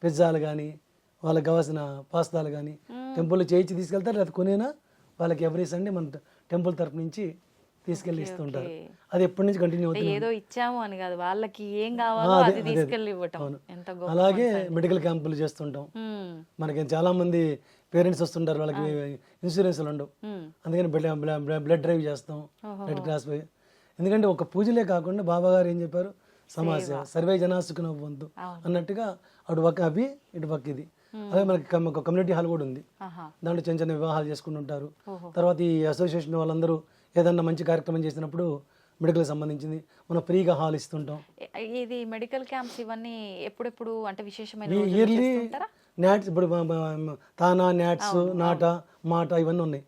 పిజ్జాలు కానీ వాళ్ళకి కావాల్సిన పాస్తాలు కానీ టెంపుల్ చేయించి తీసుకెళ్తారు, లేదా కొనేనా వాళ్ళకి ఎవ్రీ సండే మన టెంపుల్ తరపు నుంచి తీసుకెళ్లి ఇస్తుంటారు. అది ఎప్పటి నుంచి కంటిన్యూ అవుతుంది. ఏదో ఇచ్చాము అని కాదు, వాళ్ళకి ఏం కావాలో అది తీసుకెళ్లి ఇవ్వటం. అలాగే మెడికల్ క్యాంపులు చేస్తుంటాం. మనకి చాలా మంది పేరెంట్స్ వస్తుంటారు, వాళ్ళకి ఇన్సూరెన్స్లు ఉండవు, అందుకని బ్లడ్ డ్రైవ్ చేస్తాం, రెడ్ క్రాస్ పోయి. ఎందుకంటే ఒక పూజలే కాకుండా బాబా గారు ఏం చెప్పారు, సమాజ సర్వే జనా సుఖినో భవంతు అన్నట్టుగా అటు పక్క అవి ఇటు పక్క ఇది. అలాగే మనకి ఒక కమ్యూనిటీ హాల్ కూడా ఉంది, దాంట్లో చిన్న చిన్న వివాహాలు చేసుకుంటుంటారు. తర్వాత ఈ అసోసియేషన్ వాళ్ళందరూ ఏదన్నా మంచి కార్యక్రమం చేసినప్పుడు మెడికల్ సంబంధించింది మనం ఫ్రీగా హాల్ ఇస్తుంటాం. ఇది మెడికల్ క్యాంప్స్ ఇవన్నీ ఎప్పుడెప్పుడు అంటే విశేషమైన ఇయర్లీ నాట్స్, ఇప్పుడు తానా నాట్స్ నాట మాట ఇవన్నీ ఉన్నాయి.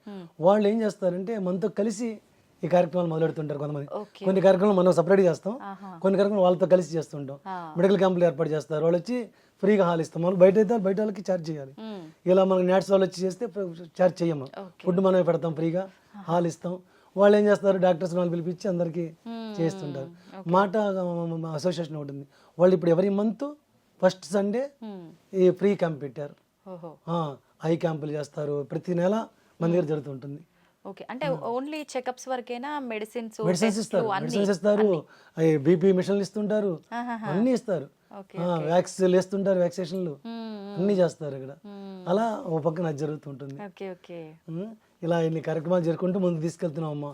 వాళ్ళు ఏం చేస్తారంటే మనతో కలిసి ఈ కార్యక్రమాలు మొదలెడుతుంటారు. కొంతమంది కొన్ని కార్యక్రమాలు మనం సపరేట్ చేస్తాం, కొన్ని కార్యక్రమాలు వాళ్ళతో కలిసి చేస్తుంటాం. మెడికల్ క్యాంపులు ఏర్పాటు చేస్తారు, వాళ్ళు వచ్చి ఫ్రీగా హాల్ ఇస్తాం. మనం బయట అయితే బయట వాళ్ళకి ఛార్జ్ చేయాలి. ఇలా మనకి నాట్స్ వాళ్ళు వచ్చి చేస్తే ఛార్జ్ చేయము, ఫుడ్ మనమే పెడతాం, ఫ్రీగా హాల్ ఇస్తాం. వాళ్ళు ఏం చేస్తారు, డాక్టర్స్ వాళ్ళు పిలిపించి అందరికీ చేస్తుంటారు. మాట అసోసియేషన్ ఒకటి ఉంది, వాళ్ళు ఇప్పుడు ఎవరి మంత్ ఫస్ట్ సండే ఈ ఫ్రీ క్యాంప్ పెట్టారు. ఐ క్యాంపులు చేస్తారు, ప్రతి నెల మన దగ్గర జరుగుతుంటుంది. ఓకే, అంటే ఓన్లీ చెకప్స్ వరకేనా? మెడిసిన్స్ ఇస్తారు, బీపీ మిషన్లు ఇస్తుంటారు, అన్ని ఇస్తారు, వ్యాక్సిన్లు వేస్తుంటారు, వ్యాక్సినేషన్లు అన్ని చేస్తారు ఇక్కడ. అలా ఓ పక్కన అది జరుగుతుంటుంది. ఇలా ఇన్ని కార్యక్రమాలు జరుపుకుంటూ ముందు తీసుకెళ్తున్నాం అమ్మా.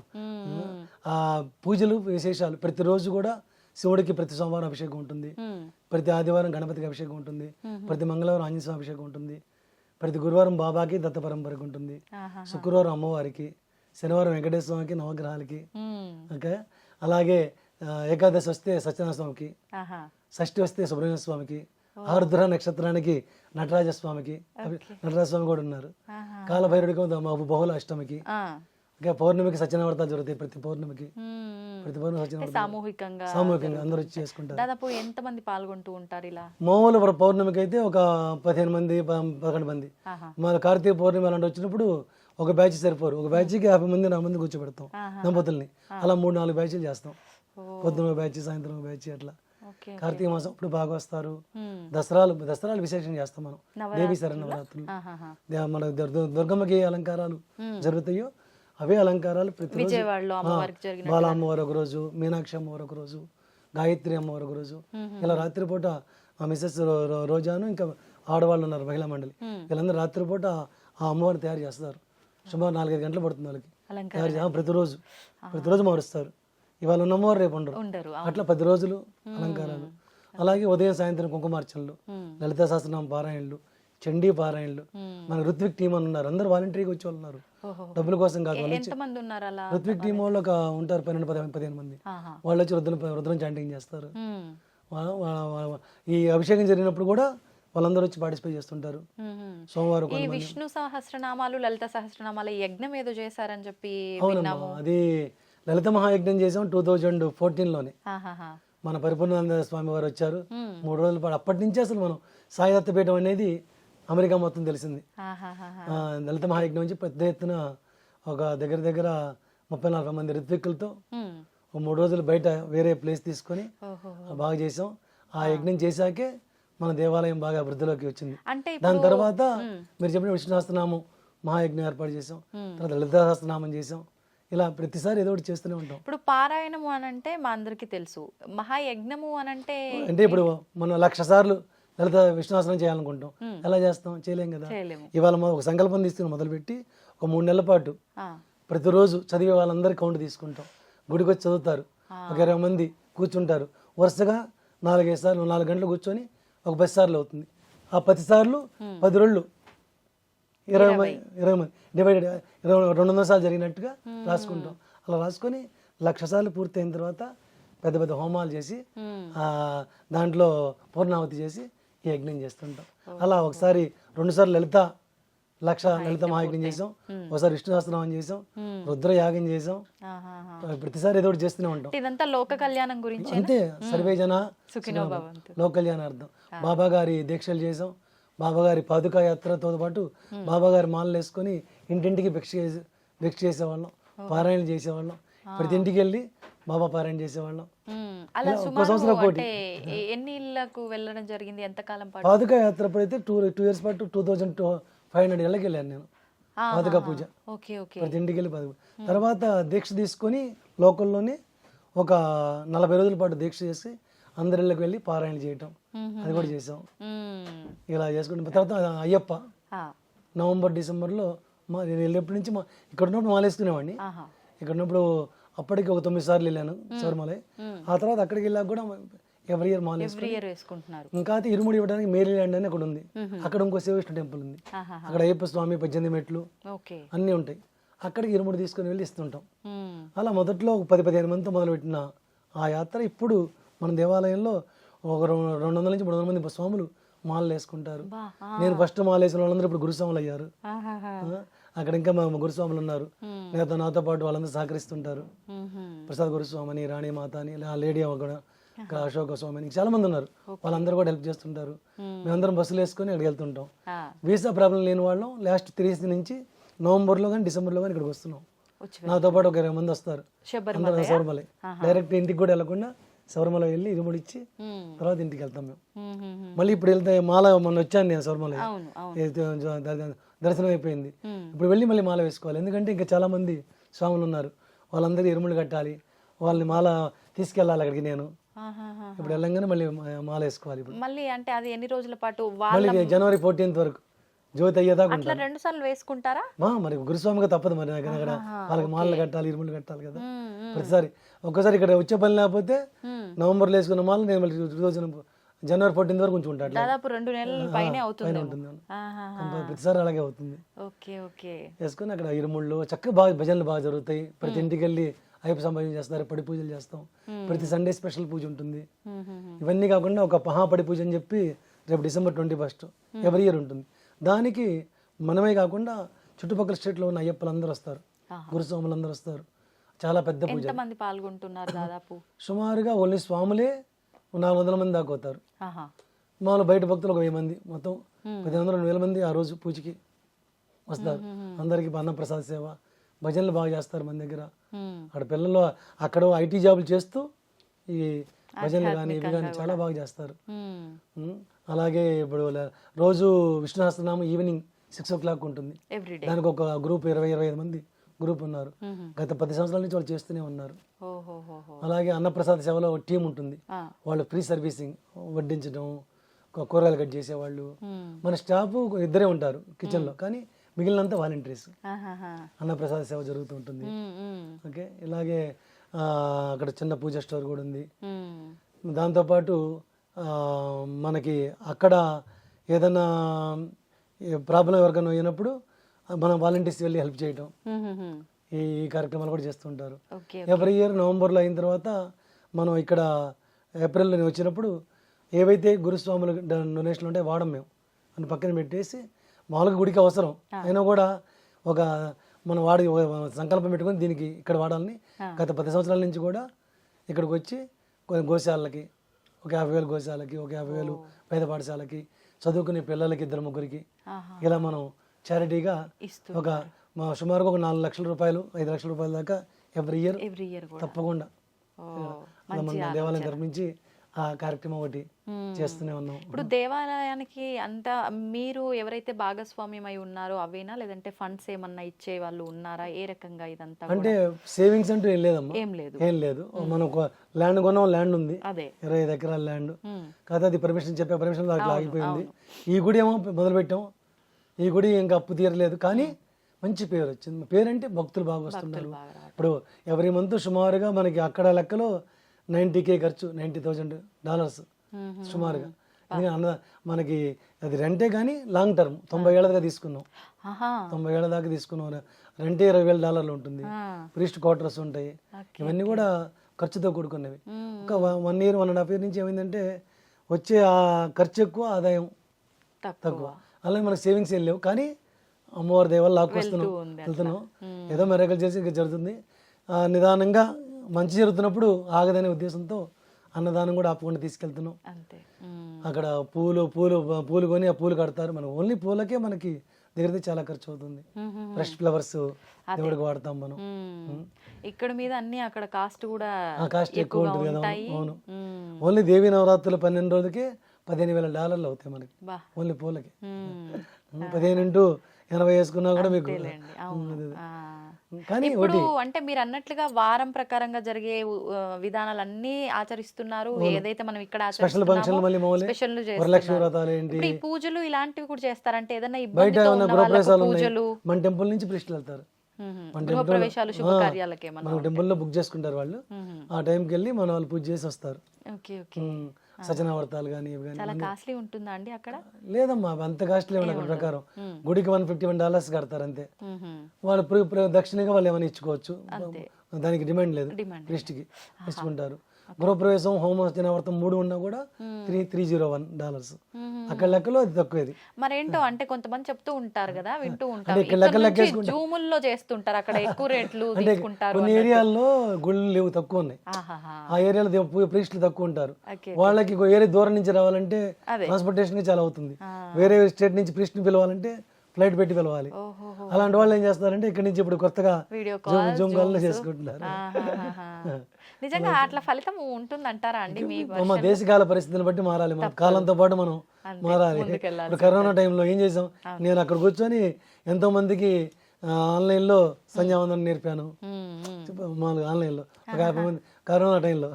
ఆ పూజలు విశేషాలు ప్రతిరోజు కూడా శివుడికి ప్రతి సోమవారం అభిషేకం ఉంటుంది, ప్రతి ఆదివారం గణపతికి అభిషేకం ఉంటుంది, ప్రతి మంగళవారం ఆంజనేయ స్వామి అభిషేకం ఉంటుంది, ప్రతి గురువారం బాబాకి దత్త పరంపరకి ఉంటుంది, శుక్రవారం అమ్మవారికి, శనివారం వెంకటేశ్వర స్వామికి, నవగ్రహాలకి. ఓకే, అలాగే ఏకాదశి వస్తే సత్యనారాయణ స్వామికి, షష్ఠి వస్తే సుబ్రహ్మణ్య స్వామికి, ఆరుద్ర నక్షత్రానికి నటరాజ స్వామికి, నటరాజ స్వామి కూడా ఉన్నారు, కాలభైరుడికి బహుళ అష్టమికి, పౌర్ణమికి సత్యనారాయణ జరుగుతాయి. ప్రతి పౌర్ణమికి సత్యనారాయణ సామూహికంగా అందరూ వచ్చి చేసుకుంటారు. దాదాపు ఎంత మంది పాల్గొంటూ ఉంటారు ఇలా? మామూలు పౌర్ణమికి అయితే ఒక 15 మంది 11 మంది. మన కార్తీక పౌర్ణమి అలాంటి వచ్చినప్పుడు ఒక బ్యాచ్ సరిపోరు, ఒక బ్యాచ్కి 50 మంది 40 మంది కూర్చోబెడతాం దంపతుల్ని. అలా 3-4 బ్యాచ్లు చేస్తాం, పొద్దున బ్యాచ్ సాయంత్రం బ్యాచ్ అట్లా. కార్తీక మాసం అప్పుడు బాగా వస్తారు. దసరాలు విశేషం చేస్తాం మనం, దేవీ శరన్నవరాత్రులు, మన దుర్గమ్మకి అలంకారాలు జరుగుతాయో అవే అలంకారాలు ప్రతిరోజు. బాల అమ్మవారు ఒక రోజు, మీనాక్షి అమ్మవారు ఒక రోజు, గాయత్రి అమ్మవారు ఒక రోజు. ఇలా రాత్రిపూట మా మిస్సెస్ రోజాను ఇంకా ఆడవాళ్ళు ఉన్నారు మహిళా మండలి, వీళ్ళందరూ రాత్రిపూట ఆ అమ్మవారిని తయారు చేస్తారు. సుమారు 4-5 గంటలు పడుతుంది వాళ్ళకి తయారు చేయాలి. ప్రతిరోజు మారుస్తారు. ఇవాళ ఉన్న అమ్మవారు రేపు ఉండరు. అట్లా 10 రోజులు అలంకారాలు. అలాగే ఉదయం సాయంత్రం కుంకుమార్చనలు, లలితా సహస్రనామ పారాయణలు, చండీ పారాయణలు. మన ఋత్విక్ టీం అని ఉన్నారు, అందరూ వాలంటరీగా వచ్చే వాళ్ళు ఉన్నారు, డబ్బుల కోసం కాదు. వాళ్ళు వచ్చి ఎంతమంది ఉన్నారు అలా? ఋత్విక్ టీం వాళ్ళు ఒక ఉంటారు 12-15 మంది. ఆహా. వాళ్ళు వచ్చి రుద్రం చాంటింగ్ చేస్తారు. ఈ అభిషేకం జరిగినప్పుడు కూడా వాళ్ళందరూ వచ్చి పార్టిసిపేట్ చేస్తుంటారు. సోమవారం ఈ విష్ణు సహస్రనామాలు, లలిత సహస్రనామాలు యజ్ఞం ఏదో చేశారని చెప్పి అవునమ్మా, అది లలిత మహాయజ్ఞం చేసాం 2014లోనే. ఆహాహా. మన పరిపూర్ణానంద స్వామి వారు వచ్చారు 3 రోజుల పాటు. అప్పటి నుంచి అసలు మనం సాయి దత్తపీఠం అనేది అమెరికా మొత్తం తెలిసింది. ఆహాహాహా. లలిత మహాయజ్ఞం నుంచి పెద్ద ఎత్తున ఒక దగ్గర దగ్గర 30-40 మంది ఋత్విక్కులతో ఒక 3 రోజులు బయట వేరే ప్లేస్ తీసుకొని బాగా చేసాం. ఆ యజ్ఞం చేశాకే మన దేవాలయం బాగా అభివృద్ధిలోకి వచ్చింది. అంటే దాని తర్వాత మీరు చెప్పిన విష్ణు సహస్రనామం మహాయజ్ఞం ఏర్పాటు చేసాం, తర్వాత లలిత సహస్రనామం చేసాం. ఇలా ప్రతిసారి ఏదో ఒకటి చేస్తూనే ఉంటాం. ఇప్పుడు పారాయణము అని అంటే మా అందరికి తెలుసు, మహాయజ్ఞము అని అంటే ఇప్పుడు మనం 1,00,000 సార్లు లలిత విష్ణుసహస్రనామం చేయాలనుకుంటాం, ఎలా చేస్తాం? చేయలేం కదా. ఇవాళ ఒక సంకల్పం తీసుకుని మొదలుపెట్టి ఒక 3 నెలల పాటు ప్రతిరోజు చదివే వాళ్ళందరి కౌంట్ తీసుకుంటాం. గుడికి వచ్చి చదువుతారు, ఒక 20 మంది కూర్చుంటారు, వరుసగా 4-5 సార్లు 4 గంటలు కూర్చొని ఒక 10 సార్లు అవుతుంది. ఆ 10 సార్లు 10 రోజులు 20 మంది డివైడెడ్ 200 సార్లు జరిగినట్టుగా రాసుకుంటాం. అలా రాసుకొని 1,00,000 సార్లు పూర్తి అయిన తర్వాత పెద్ద పెద్ద హోమాలు చేసి దాంట్లో పూర్ణావతి చేసి ఈ యజ్ఞం చేస్తుంటాం. అలా ఒకసారి 2 సార్లు లలిత మహాయజ్ఞం చేసాం, ఒకసారి విష్ణు సహస్రనామం చేసాం, రుద్ర యాగం చేసాం. ప్రతిసారి ఏదో ఒకటి చేస్తూనే ఉంటాం. ఇదంతా లోక కళ్యాణం గురించి అంతే, సర్వే జన లోక కళ్యాణార్థం. బాబా గారి దీక్షలు చేసాం, బాబా గారి పాదుకా యాత్రతో పాటు బాబా గారి మాలలు వేసుకొని ఇంటింటికి భిక్ష చేసేవాళ్ళం, పారాయణలు చేసేవాళ్ళం. ప్రతి ఇంటికి వెళ్ళి బాబా పారాయణ చేసేవాళ్ళం. అలా సుమారు అంటే ఎన్ని ఇళ్ళకు వెళ్ళడం జరిగింది? ఎంత కాలం పాటు? పాదుకా యాత్ర అయితే 2 years పాటు 2,500 ఇళ్ళకి వెళ్ళాను నేను. పాదుకా పూజ ప్రతి ఇంటికి వెళ్ళి తర్వాత దీక్ష తీసుకొని లోకల్లోనే ఒక 40 రోజుల పాటు దీక్ష చేసి అందరి ఇళ్ళకి వెళ్ళి పారాయణ చేయటం, అది కూడా చేసాం. ఇలా చేసుకుంటాం. తర్వాత అయ్యప్ప నవంబర్ డిసెంబర్లో నేను వెళ్ళినప్పటి నుంచి ఇక్కడ ఉన్నప్పుడు మాలేసుకునేవాడిని. ఇక్కడ ఉన్నప్పుడు అప్పటికి ఒక 9 సార్లు వెళ్ళాను శబరిమల. ఆ తర్వాత అక్కడికి వెళ్ళాక కూడా ఎవ్రీ ఇయర్ మాల వేసుకుంటున్నారు. ఇంకా అయితే ఇరుముడి ఇవ్వడానికి మేరీల్యాండ్ అని అక్కడ ఉంది, అక్కడ ఇంకో శివవిష్ణు టెంపుల్ ఉంది. అక్కడ అయ్యప్ప స్వామి 18 మెట్లు అన్నీ ఉంటాయి. అక్కడికి ఇరుముడి తీసుకుని వెళ్ళి ఇస్తుంటాం. అలా మొదట్లో ఒక 10-15 మందితో మొదలుపెట్టిన ఆ యాత్ర ఇప్పుడు మన దేవాలయంలో ఒక 200 నుంచి 300 మంది స్వాములు మాలలు వేసుకుంటారు. నేను ఫస్ట్ మాల వేసిన వాళ్ళందరూ ఇప్పుడు గురుస్వాములు అయ్యారు. అక్కడ ఇంకా మా గురుస్వాములు ఉన్నారు, నాతో పాటు వాళ్ళందరూ సహకరిస్తుంటారు. ప్రసాద్ గురుస్వామి అని, రాణి మాత అని, లేడీ కూడా అశోక స్వామి అని చాలా మంది ఉన్నారు. వాళ్ళందరూ కూడా హెల్ప్ చేస్తుంటారు. మేమందరం బస్సులు వేసుకొని అక్కడికి వెళ్తుంటాం. వీసా ప్రాబ్లం లేని వాళ్ళం లాస్ట్ 3 నుంచి నవంబర్లో కానీ డిసెంబర్లో కానీ ఇక్కడికి వస్తున్నాం. నాతో పాటు ఒక 20 మంది వస్తారు. అందరూ శబరిమల డైరెక్ట్ ఇంటికి కూడా వెళ్ళకుండా శబరిమల వెళ్ళి ఇరుముడి ఇచ్చి తర్వాత ఇంటికి వెళ్తాం మేము. మళ్ళీ ఇప్పుడు వెళ్తే మాల మొన్న వచ్చాను నేను శబరిమల, దర్శనం అయిపోయింది. ఇప్పుడు వెళ్ళి మళ్ళీ మాల వేసుకోవాలి, ఎందుకంటే ఇంకా చాలా మంది స్వాములు ఉన్నారు. వాళ్ళందరూ ఇరుముడి కట్టాలి, వాళ్ళని మాల తీసుకెళ్ళాలి అక్కడికి. నేను ఇప్పుడు వెళ్ళంగానే మళ్ళీ మాల వేసుకోవాలి. ఇప్పుడు మళ్ళీ అంటే అది ఎన్ని రోజుల పాటు? మళ్ళీ జనవరి 14th వరకు జ్యోతి అయ్యేదాకా ఉంటారు. 2 సార్లు వేసుకుంటారా? మరి గురుస్వామిగా తప్పదు, మరి అక్కడ వాళ్ళకి మాలలు కట్టాలి, ఇరుములు కట్టాలి కదా. ప్రతిసారి ఒక్కసారి ఇక్కడ వచ్చే పని లేకపోతే నవంబర్లో వేసుకున్న మాల నేను మళ్ళీ జనవరి 14th వరకు ఉంచుకుంటాను. దాదాపు 2 నెలల పైనే అవుతుంది. ప్రతిసారి అలాగే అవుతుంది. వేసుకుని అక్కడ ఇరుముళ్ళు చక్కగా బాగా భజనలు బాగా జరుగుతాయి. ప్రతి ఇంటికి వెళ్ళి అయ్యప్ప సంభాషణ చేస్తారు, పడి పూజలు చేస్తాం. ప్రతి సండే స్పెషల్ పూజ ఉంటుంది. ఇవన్నీ కాకుండా ఒక మహాపడి పూజ అని చెప్పి రేపు December 21st ఎవ్రీ ఇయర్ ఉంటుంది. దానికి మనమే కాకుండా చుట్టుపక్కల స్టేట్లో ఉన్న అయ్యప్పలు అందరూ వస్తారు, గురుస్వాములు అందరూ వస్తారు. చాలా పెద్ద పూజ. ఎంతమంది పాల్గొంటున్నారు? దాదాపు సుమారుగా ఓన్లీ స్వాములే 400 మంది దాకా అవుతారు. మామూలు బయట భక్తులు ఒక 1000 మంది, మొత్తం 1500-2000 మంది ఆ రోజు పూజకి వస్తారు. అందరికి అన్నప్రసాద సేవ, భజనలు బాగా చేస్తారు మన దగ్గర. అక్కడ పిల్లలు అక్కడ ఐటీ జాబులు చేస్తూ ఈ భజనలు కానీ ఇవి కానీ చాలా బాగా చేస్తారు. అలాగే ఇప్పుడు రోజు విష్ణు సహస్రనామం ఈవినింగ్ 6 o'clock ఉంటుంది. దానికి ఒక గ్రూప్ 20-25 మంది గ్రూప్ ఉన్నారు. గత 10 సంవత్సరాల నుంచి వాళ్ళు చేస్తూనే ఉన్నారు. అలాగే అన్నప్రసాద సేవలో ఒక టీం ఉంటుంది, వాళ్ళు ఫ్రీ సర్వీసింగ్, వడ్డించడం, కూరగాయలు కట్ చేసేవాళ్ళు. మన స్టాఫ్ 2 ఉంటారు కిచెన్లో, కానీ మిగిలినంతా వాలంటీర్స్. అన్నప్రసాద సేవ జరుగుతూ ఉంటుంది. ఓకే, ఇలాగే అక్కడ చిన్న పూజ స్టోర్ కూడా ఉంది. దాంతోపాటు మనకి అక్కడ ఏదైనా ప్రాబ్లం ఎవరికైనా అయినప్పుడు మన వాలంటీర్స్ వెళ్ళి హెల్ప్ చేయడం, మ్మ్. ఈ కార్యక్రమాలు కూడా చేస్తుంటారు. ఓకే. ఎవ్రీ ఇయర్ నవంబర్లో అయిన తర్వాత మనం ఇక్కడ ఏప్రిల్లో వచ్చినప్పుడు ఏవైతే గురుస్వాములు డొనేషన్లు ఉంటాయో వాడం మేము అని పక్కన పెట్టేసి మామూలుగా గుడికి అవసరం అయినా కూడా ఒక మనం ఒక సంకల్పం పెట్టుకొని దీనికి ఇక్కడ వాడాలని గత 10 సంవత్సరాల నుంచి కూడా ఇక్కడికి వచ్చి గోశాలకి ఒక 50,000 గోశాలకి, ఒక 50,000 పేద పాఠశాలకి, చదువుకునే పిల్లలకి 2-3కి ఇలా మనం చారిటీగా ఒక సుమారుగా ఒక 4 లక్షల రూపాయలు 5 లక్షల రూపాయల దాకా ఎవ్రీ ఇయర్ తప్పకుండా మన దేవాలయం తరపు నుంచి ఆ కార్యక్రమం ఒకటి చేస్తూనే ఉన్నాం. ఇప్పుడు దేవాలయానికి అంతా మీరు ఎవరైతే భాగస్వామ్యం అయి ఉన్నారో అవేనా, లేదంటే ఫండ్స్ ఏమన్నా ఇచ్చే వాళ్ళు ఉన్నారా? ఏ రకంగా ఇదంతా? అంటే సేవింగ్స్ అంటూ ఏం లేదమ్మా, ఏం లేదు. మనం ఒక ల్యాండ్ కొన్నాం, ల్యాండ్ ఉంది, 25 ఎకరాల ల్యాండ్. కాకపోతే అది పర్మిషన్ చెప్పే పర్మిషన్ దాకా ఆగిపోయింది. ఈ గుడి ఏమో మొదలు పెట్టాం, ఈ గుడి ఇంకా అప్పు తీరలేదు, కానీ మంచి పేరు వచ్చింది. పేరు అంటే భక్తులు బాగా వస్తున్నారు. ఇప్పుడు ఎవ్రీ మంత్ సుమారుగా మనకి అక్కడ లెక్కలో 90K ఖర్చు, $90,000 సుమారుగా. మనకి అది రెంటే కానీ లాంగ్ టర్మ్ 90 ఏళ్ళ దాకా తీసుకున్నాం. 90 ఏళ్ళ దాకా తీసుకున్నాం. రెంటే $20,000 ఉంటుంది. ప్రీస్ట్ క్వార్టర్స్ ఉంటాయి. ఇవన్నీ కూడా ఖర్చుతో కూడుకున్నవి. ఒక 1 year 1.5 year నుంచి ఏమైందంటే వచ్చే ఆ ఖర్చు ఎక్కువ, ఆదాయం తక్కువ. అలాగే మనకు సేవింగ్స్ ఏం లేవు, కానీ అమ్మవారి దేవాలు లాక్కొస్తున్నాం, వెళ్తున్నాం. ఏదో మెరకలు చేసి ఇంకా జరుగుతుంది. నిదానంగా మంచి జరుగుతున్నప్పుడు ఆగదనే ఉద్దేశంతో అన్నదానం కూడా ఆపకుండా తీసుకెళ్తున్నాం. అక్కడ పూలు కొని ఆ పూలు కడతారు. మనం ఓన్లీ పూలకే మనకి దగ్గర చాలా ఖర్చు అవుతుంది. ఫ్రెష్ ఫ్లవర్స్ దేవుడికి వాడతాం మనం. ఇక్కడ మీద అన్ని అక్కడ కాస్ట్ కూడా కాస్ట్ ఎక్కువ ఉంటుంది కదా. అవును, ఓన్లీ దేవీ నవరాత్రులు 12 రోజులకి $15,000 అవుతాయి మనకి ఓన్లీ పూలకి. 15 × 80 వేసుకున్నా కూడా మీకు. కానీ ఇప్పుడు అంటే మీరు అన్నట్లుగా వారం ప్రకారంగా జరిగే విధానాలన్నీ ఆచరిస్తున్నారు. ఏదైతే మనం ఇక్కడ స్పెషల్ వరలక్ష్మి వ్రతాలు ఏంటి, ఈ పూజలు ఇలాంటివి కూడా చేస్తారంటే ఏదైనా బయట పూజలు మన టెంపుల్ నుంచి ప్రిస్టులు వెళ్తారు. ప్రవేశాలు శుభకార్యాలకే మన టెంపుల్లో బుక్ చేసుకుంటారు వాళ్ళు. ఆ టైంకి వెళ్ళి మన వాళ్ళు పూజ చేసి వస్తారు. సచన వ్రతాలు కానీ ఇవి కానీ. చాలా కాస్ట్లీ ఉంటుందా అండి అక్కడ? లేదమ్మా, అంత కాస్ట్లీ ఉండదు. అక్కడ ప్రకారం గుడికి $151 కడతారు అంతే. వాళ్ళు దక్షిణగా వాళ్ళు ఏమైనా ఇచ్చుకోవచ్చు, దానికి డిమాండ్ లేదు. ప్రీస్ట్కి ఇచ్చుకుంటారు. గృహప్రవేశం, హోమ వ్రతం 3 ఉన్నా కూడా $301. అక్కడ లెక్కలో అది తక్కువేది. మరేంటో అంటే కొంతమంది చెప్తూ ఉంటారు కదా, వింటూ ఉంటారు, జూముల్లో చేస్తుంటారు, అక్కడ ఎక్కువ రేట్లు తీసుకుంటారు. కొన్ని ఏరియాల్లో గుళ్ళు లేవు, తక్కువ ఉన్నాయి. ఆ ఏరియాలో ప్రీస్టులు తక్కువ ఉంటారు. వాళ్ళకి వేరే దూరం నుంచి రావాలంటే ట్రాన్స్పోర్టేషన్ చాలా అవుతుంది. వేరే స్టేట్ నుంచి ప్రీస్ట్ని పిలవాలంటే ఫ్లైట్ పెట్టి పిలవాలి. అలాంటి వాళ్ళు ఏం చేస్తారంటే ఇక్కడ నుంచి ఇప్పుడు కొత్తగా జూమ్ కాల్లో చేసుకుంటున్నారు. నిజంగా అట్లా ఫలితం ఉంటుంది అంటారా అండి? మా దేశకాల పరిస్థితిని బట్టి మారాలి, మన కాలంతో పాటు మనం మారాలి. ఇప్పుడు కరోనా టైంలో ఏం చేసాం, నేను అక్కడ కూర్చొని ఎంతో మందికి ఆన్లైన్లో సంధ్యావందనం నేర్పాను. మామూలుగా ఆన్లైన్లో ఒక 50 మంది కరోనా టైంలో.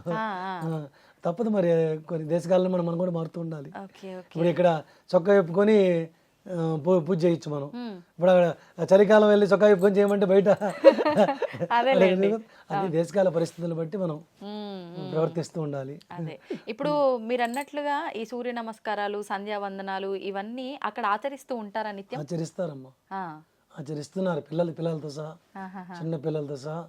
తప్పదు మరి, కొన్ని దేశకాలంలో మనం కూడా మారుతూ ఉండాలి. ఇప్పుడు ఇక్కడ చొక్కా చెప్పుకొని పూజ చేయొచ్చు మనం. ఇప్పుడు అక్కడ చలికాలం వెళ్ళి చొక్కా చెప్పుకొని చేయమంటే బయట అది దేశకాల పరిస్థితులను బట్టి మనం ప్రవర్తిస్తూ ఉండాలి. అదే ఇప్పుడు మీరు అన్నట్లుగా ఈ సూర్య నమస్కారాలు, సంధ్యావందనాలు ఇవన్నీ అక్కడ ఆచరిస్తూ ఉంటారా నిత్యం? ఆచరిస్తారమ్మా, ఆచరిస్తున్నారు. పిల్లలతో సహా, చిన్న పిల్లలతో సహా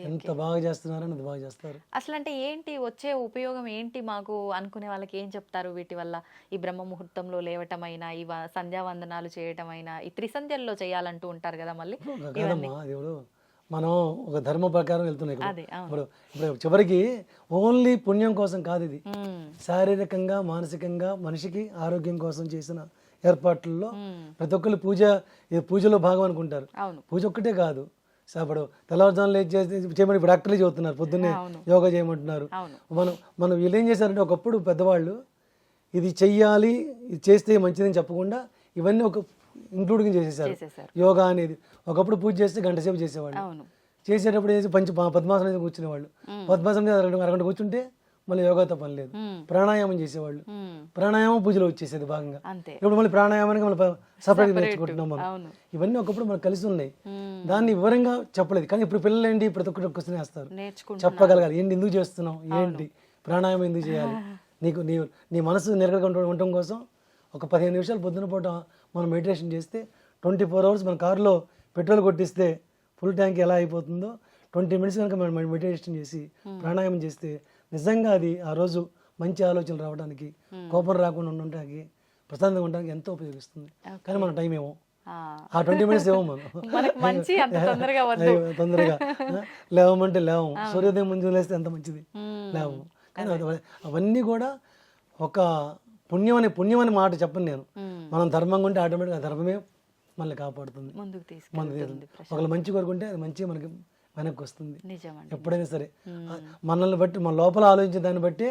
ఎంత బాగా చేస్తున్నారని అది బాగా చేస్తారు. అసలు అంటే ఏంటి వచ్చే ఉపయోగం ఏంటి మాకు అనుకునే వాళ్ళకి ఏం చెప్తారు? వీటి వల్ల ఈ బ్రహ్మ ముహూర్తంలో లేవటమైనా, ఈ సంధ్యావందనాలు చేయటమైనా, ఈ త్రిసంధ్యల్లో చేయాలంటూ ఉంటారు కదా మళ్ళీ. దేవుడు మనం ఒక ధర్మ ప్రకారం వెళ్తున్నాయి. ఇప్పుడు చివరికి ఓన్లీ పుణ్యం కోసం కాదు ఇది, శారీరకంగా మానసికంగా మనిషికి ఆరోగ్యం కోసం చేసిన ఏర్పాట్లలో ప్రతి ఒక్కరు పూజలో భాగం అనుకుంటారు. పూజ ఒక్కటే కాదు, ఇప్పుడు తెల్లవారుజాములు చేయమని ఇప్పుడు డాక్టర్లు చెబుతున్నారు, పొద్దున్నే యోగా చేయమంటున్నారు. మనం వీళ్ళు ఏం చేశారంటే ఒకప్పుడు పెద్దవాళ్ళు ఇది చెయ్యాలి, ఇది చేస్తే మంచిదని చెప్పకుండా ఇవన్నీ ఒక ఇంక్లూడింగ్ చేసేసారు. యోగా అనేది ఒకప్పుడు పూజ చేస్తే 1 గంట సేపు చేసేవాళ్ళు. చేసేటప్పుడు పద్మాసనం కూర్చునేవాళ్ళు. పద్మాసనం అరగంట కూర్చుంటే మళ్ళీ యోగాతో పని లేదు. ప్రాణాయామం చేసేవాళ్ళు. ప్రాణాయామం పూజలో వచ్చేసేది భాగంగా. ఇప్పుడు మళ్ళీ ప్రాణాయామానికి మళ్ళీ సపరేట్గా నేర్చుకుంటున్నాం మనం. ఇవన్నీ ఒకప్పుడు మనకు కలిసి ఉన్నాయి, దాన్ని వివరంగా చెప్పలేదు. కానీ ఇప్పుడు పిల్లలు ఏంటి, ప్రతి ఒక్కటి క్వశ్చన్ వేస్తారు, చెప్పగలగాలి. ఏంటి, ఎందుకు చేస్తున్నావు, ఏంటి ప్రాణాయామం ఎందుకు చేయాలి, నీ మనసు నిరగకుండా ఉండటం కోసం ఒక 15 నిమిషాలు పొద్దున పూట మనం మెడిటేషన్ చేస్తే 24 అవర్స్ మన కారులో పెట్రోల్ కొట్టిస్తే ఫుల్ ట్యాంక్ ఎలా అయిపోతుందో 20 మినిట్స్ కనుక మనం మెడిటేషన్ చేసి ప్రాణాయామం చేస్తే నిజంగా అది ఆ రోజు మంచి ఆలోచనలు రావడానికి, కోపం రాకుండా ఉండడానికి, ప్రశాంతంగా ఉండడానికి ఎంతో ఉపయోగిస్తుంది. కానీ మన టైం ఏమో ఆ 20 మినిట్స్ ఏమో తొందరగా లేవమంటే లేవం, సూర్యోదయం ముందు లేస్తే ఎంత మంచిది, లేవం. కానీ అవన్నీ కూడా ఒక పుణ్యం అని మాట చెప్పను నేను. మనం ధర్మంగా ఉంటే ఆటోమేటిక్గా ధర్మమే మనల్ని కాపాడుతుంది, ఒకళ్ళు మంచి కోరుకుంటే అది మంచి మనకి వెనక్కి వస్తుంది. ఎప్పుడైనా సరే మనల్ని బట్టి, మన లోపల ఆలోచించే దాన్ని బట్టి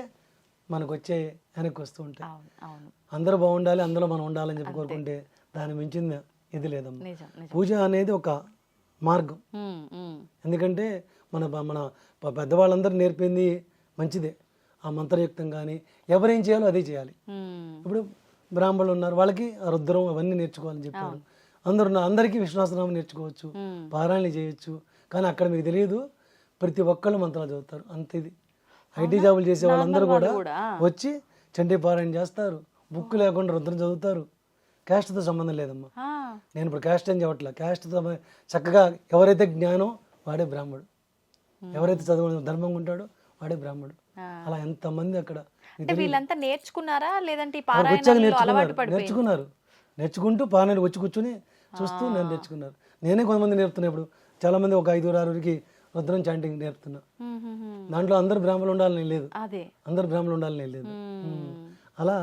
మనకు వచ్చే వెనక్కి వస్తూ ఉంటాయి. అందరూ బాగుండాలి, అందులో మనం ఉండాలని చెప్పి కోరుకుంటే దాన్ని మించింది ఇది లేదమ్మా. పూజ అనేది ఒక మార్గం. ఎందుకంటే మన మన పెద్దవాళ్ళందరూ నేర్పింది మంచిదే, ఆ మంత్రయుక్తం కానీ ఎవరేం చేయాలో అదే చేయాలి. ఇప్పుడు బ్రాహ్మణులు ఉన్నారు, వాళ్ళకి రుద్రం అవన్నీ నేర్చుకోవాలని చెప్పారు. అందరికీ విశ్వాసనామం నేర్చుకోవచ్చు, పారాయణ చేయొచ్చు. కానీ అక్కడ మీకు తెలియదు, ప్రతి ఒక్కళ్ళు మంత్రాలు చదువుతారు. అంత ఇది ఐటీ జాబులు చేసే వాళ్ళందరూ కూడా వచ్చి చండీ పారాయణ చేస్తారు, బుక్ లేకుండా రుద్రం చదువుతారు. క్యాస్ట్తో సంబంధం లేదమ్మా. నేను ఇప్పుడు క్యాస్ట్ అని చెప్పట్లా, క్యాస్ట్తో చక్కగా ఎవరైతే జ్ఞానం వాడే బ్రాహ్మడు, ఎవరైతే చదువు ధర్మంగా ఉంటాడో వాడే బ్రాహ్మడు. అలా ఎంతమంది అక్కడ వీళ్ళంతా నేర్చుకున్నారా లేదంటే నేర్చుకుంటూ పారాయణ వచ్చి కూర్చొని చూస్తూ నేను నేర్చుకున్నారు. నేనే కొంతమంది నేర్పుతున్నా. ఇప్పుడు చాలా మంది ఒక 5-6కి రుద్రం చాంటింగ్ నేర్పుతున్నా. దాంట్లో అందరు బ్రాహ్మణులు ఉండాలని లేదు, అందరు బ్రాహ్మణులు ఉండాలని లేదు. అలా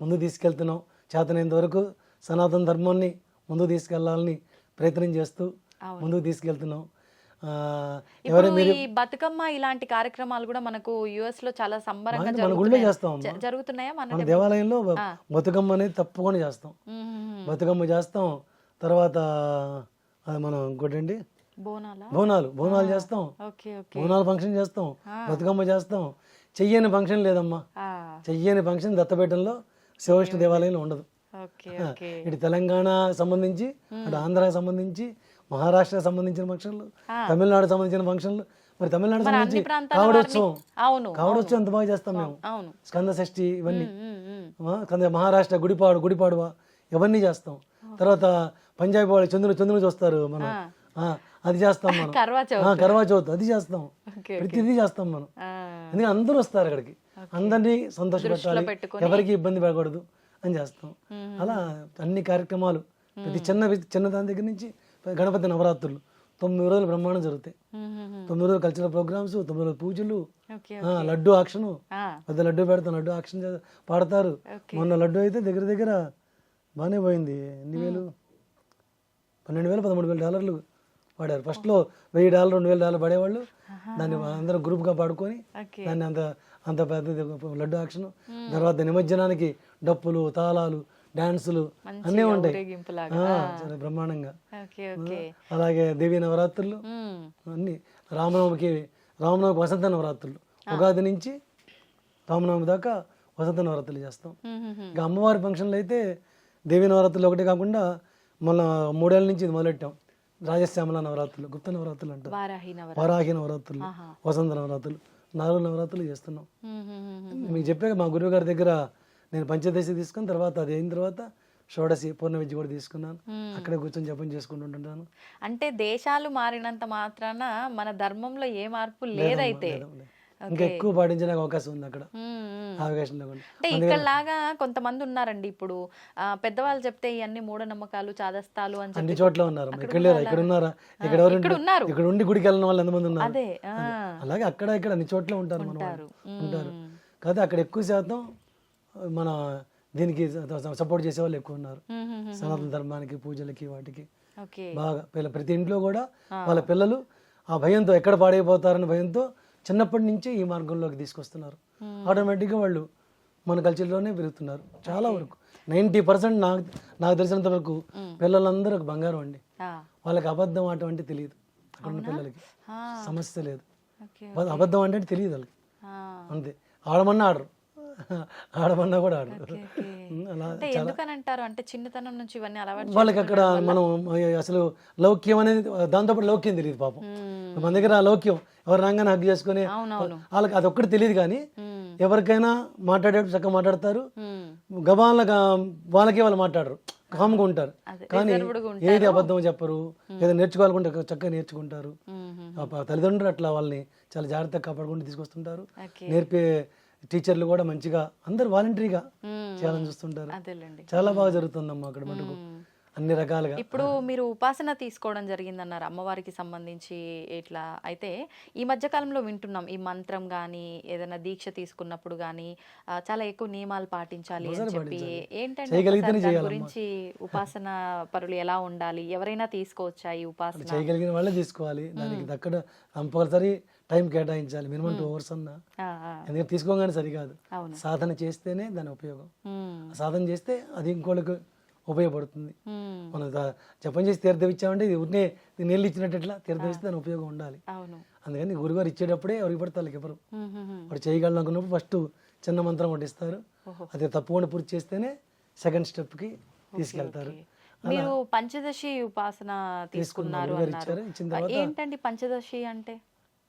ముందు తీసుకెళ్తున్నాం. చేతనైనంత వరకు సనాతన ధర్మాన్ని ముందుకు తీసుకెళ్లాలని ప్రయత్నం చేస్తూ ముందుకు తీసుకెళ్తున్నాం. ఈ బతుకమ్మ ఇలాంటి కార్యక్రమాలు కూడా మనకు యుఎస్ లో చాలా సంబరంగా జరుగుతున్నాయా? మన దేవాలయంలో బతుకమ్మ అనేది తప్పకుండా చేస్తాం. బతుకమ్మ చేస్తాం. తర్వాత మనం ఇంకోటండి బోనాలు చేస్తాం, బోనాలు ఫంక్షన్ చేస్తాం, బతుకమ్మ చేస్తాం. చెయ్యని ఫంక్షన్ లేదమ్మా. చెయ్యని ఫంక్షన్ దత్తపేటలో శివవిష్ణు దేవాలయంలో ఉండదు. ఇటు తెలంగాణ సంబంధించి, అటు ఆంధ్రాకి సంబంధించి, మహారాష్ట్రకు సంబంధించిన ఫంక్షన్లు, తమిళనాడు సంబంధించిన ఫంక్షన్లు. మరి తమిళనాడు సంబంధించి కావడోత్సవం ఎంత బాగా చేస్తాం మేము. స్కంద షష్ఠి ఇవన్నీ, మహారాష్ట్ర గుడిపాడువ ఇవన్నీ చేస్తాం. తర్వాత పంజాబీ వాళ్ళు చంద్రుని చూస్తారు మనం, అది చేస్తాం మనం. కర్వా చౌత్ అది చేస్తాం, ప్రతిదీ చేస్తాం మనం. ఎందుకంటే అందరూ వస్తారు అక్కడికి, అందరినీ సంతోషపెట్టాలి, ఎవరికి ఇబ్బంది పడకూడదు అని చేస్తాం. అలా అన్ని కార్యక్రమాలు ప్రతి చిన్న దాని దగ్గర నుంచి గణపతి నవరాత్రులు 9 రోజులు బ్రహ్మాండం జరుగుతాయి. 9 రోజులు కల్చరల్ ప్రోగ్రామ్స్, 9 రోజులు పూజలు, లడ్డు ఆక్షను, పెద్ద లడ్డు పెడతాం, లడ్డు ఆక్షన్ పాడతారు. మొన్న లడ్డు అయితే దగ్గర బాగానే పోయింది. ఎన్ని వేలు, $12,000-13,000 పాడారు. ఫస్ట్లో $1,000 $2,000 పడేవాళ్ళు. దాన్ని అందరూ గ్రూప్గా పాడుకొని దాన్ని అంత పెద్ద లడ్డు ఆక్షన్. తర్వాత నిమజ్జనానికి డప్పులు, తాళాలు, డాన్సులు అన్నీ ఉంటాయి చాలా బ్రహ్మాండంగా. అలాగే దేవీ నవరాత్రులు అన్ని, రామనవమికి వసంత నవరాత్రులు, ఉగాది నుంచి రామనవమి దాకా వసంత నవరాత్రులు చేస్తాం. ఇంకా అమ్మవారి ఫంక్షన్లు అయితే దేవీ నవరాత్రులు ఒకటే కాకుండా మొన్న 3 ఏళ్ళ నుంచి ఇది మొదలెట్టాం. రాజశ్యామల నవరాత్రులు, గుప్త నవరాత్రులు అంటారు, వారాహి నవరాత్రులు, వసంత నవరాత్రులు, 4 నవరాత్రులు చేస్తున్నాం. మీకు చెప్పాక మా గురువు గారి దగ్గర నేను పంచదశి తీసుకున్న తర్వాత, అది అయిన తర్వాత షోడశి పూర్ణ విద్య కూడా తీసుకున్నాను. అక్కడే కూర్చొని జపం చేసుకుంటుంటాను. అంటే దేశాలు మారినంత మాత్రాన మన ధర్మంలో ఏ మార్పు లేదైతే ఇంకా ఎక్కువ పాటించడానికి అవకాశం ఉంది అక్కడ. అంటే ఇక్కడ లాగా కొంతమంది ఉన్నారండి ఇప్పుడు, పెద్దవాళ్ళు చెప్తే ఇవన్నీ మూఢనమ్మకాలు, చాదస్తాలు అని అన్ని చోట్ల ఉన్నారు. ఇక్కడ లేరా? ఇక్కడ ఉన్నారా? ఇక్కడ ఉండి గుడికి వెళ్ళిన వాళ్ళు ఎంతమంది ఉన్నారు? అలాగే అక్కడ ఇక్కడ అన్ని చోట్ల ఉంటారు ఉంటారు. కాదు అక్కడ ఎక్కువ శాతం మన దీనికి సపోర్ట్ చేసే వాళ్ళు ఎక్కువ ఉన్నారు. సనాతన ధర్మానికి, పూజలకి, వాటికి బాగా ప్రతి ఇంట్లో కూడా వాళ్ళ పిల్లలు ఆ భయంతో ఎక్కడ పాడైపోతారని భయంతో చిన్నప్పటి నుంచి ఈ మార్గంలోకి తీసుకొస్తున్నారు. ఆటోమేటిక్గా వాళ్ళు మన కల్చర్లోనే పెరుగుతున్నారు. చాలా వరకు 90% నాకు తెలిసినంత వరకు పిల్లలందరూ ఒక బంగారం అండి. వాళ్ళకి అబద్ధం ఆట అంటే తెలియదు. అక్కడ ఉన్న పిల్లలకి సమస్య లేదు. అబద్ధం అంటే తెలియదు వాళ్ళకి, అంతే. ఆడమన్నా ఆడరు, ఆడమన్నా కూడా ఆడు. Okay, okay. అలా అంటే ఎందుకని అంటారు? అంటే చిన్నతనం నుంచి ఇవన్నీ అలవాటు వాళ్ళకి అక్కడ మనం అసలు లౌక్యం అనేది దాంతోపాటు లౌక్యం తెలియదు పాపం. మన దగ్గర ఆ లౌక్యం ఎవరు రాగానే హగ్ చేసుకుని అవునవును. వాళ్ళకి అది ఒక్కటి తెలియదు. కానీ మ్మ్. ఎవరికైనా మాట్లాడేటప్పుడు చక్కగా మాట్లాడతారు. మ్మ్. గబాల వాళ్ళకే వాళ్ళు మాట్లాడరు, కామ్గా ఉంటారు. అదే, కానీ reserved గా ఏది అబద్ధం చెప్పరు, ఏదో నేర్చుకోవాలనుకుంటే చక్కగా నేర్చుకుంటారు. మ్మ్. తల్లిదండ్రులు అట్లా వాళ్ళని చాలా జాగ్రత్తగా కాపాడుకుంటూ తీసుకొస్తుంటారు. ఓకే. నేర్పే టీచర్లు కూడా మంచిగా అందరు వాలంటరీగా మ్మ్. చేయాలని చూస్తుంటారు. అదేలేండి. చాలా బాగా జరుగుతుందమ్మా అక్కడ మటుకు అన్ని రకాలుగా. ఇప్పుడు మీరు ఉపాసన తీసుకోవడం జరిగిందన్నారు అమ్మవారికి సంబంధించి ఇట్లా. అయితే ఈ మధ్య కాలంలో వింటున్నాం ఈ మంత్రం కానీ ఏదైనా దీక్ష తీసుకున్నప్పుడు కానీ చాలా ఎక్కువ నియమాలు పాటించాలి అని చెప్పి. ఏంటంటే చేయగలిగితేనే ఒకసారి దాని చేయాలమ్మా. గురించి ఉపాసన పరులు ఎలా ఉండాలి, ఎవరైనా తీసుకోవచ్చా ఈ ఉపాసన? చేయగలిగిన వాళ్ళే తీసుకోవాలి. దానికి దక్కడ కంపల్సరీ టైం కేటాయించాలి, మినిమం 2 hours అన్నా. ఆ, ఆ. ఎందుకంటే తీసుకోగానే సరికాదు, అవును. సాధన చేస్తేనే దాని ఉపయోగం. మ్మ్. సాధన చేస్తే అది ఇంకోళ్ళకి ఉపయోగపడుతుంది. మ్మ్. మనం జపం చేసి తీర్థం ఇచ్చామంటే ఇది ఉన్నే నీళ్ళు ఇచ్చినట్టు ఎట్లా, తీర్థం ఇస్తే దాని ఉపయోగం ఉండాలి. అవును. అందుకని గురుగారు ఇచ్చేటప్పుడే ఎవరికి పడితే వాళ్ళకి ఎవరు మ్మ్, మ్మ్, మ్మ్. వాడు చేయగలను అనుకున్నప్పుడు ఫస్ట్ చిన్న మంత్రం ఒకటి ఇస్తారు. ఓహో. అది తప్పకుండా పూర్తి చేస్తేనే సెకండ్ స్టెప్కి తీసుకెళ్తారు. మీరు పంచదశి ఉపాసన తీసుకున్నారు గురుగారు అన్నారు. ఇచ్చారు. ఇచ్చిన తర్వాత ఏంటండి పంచదశి అంటే?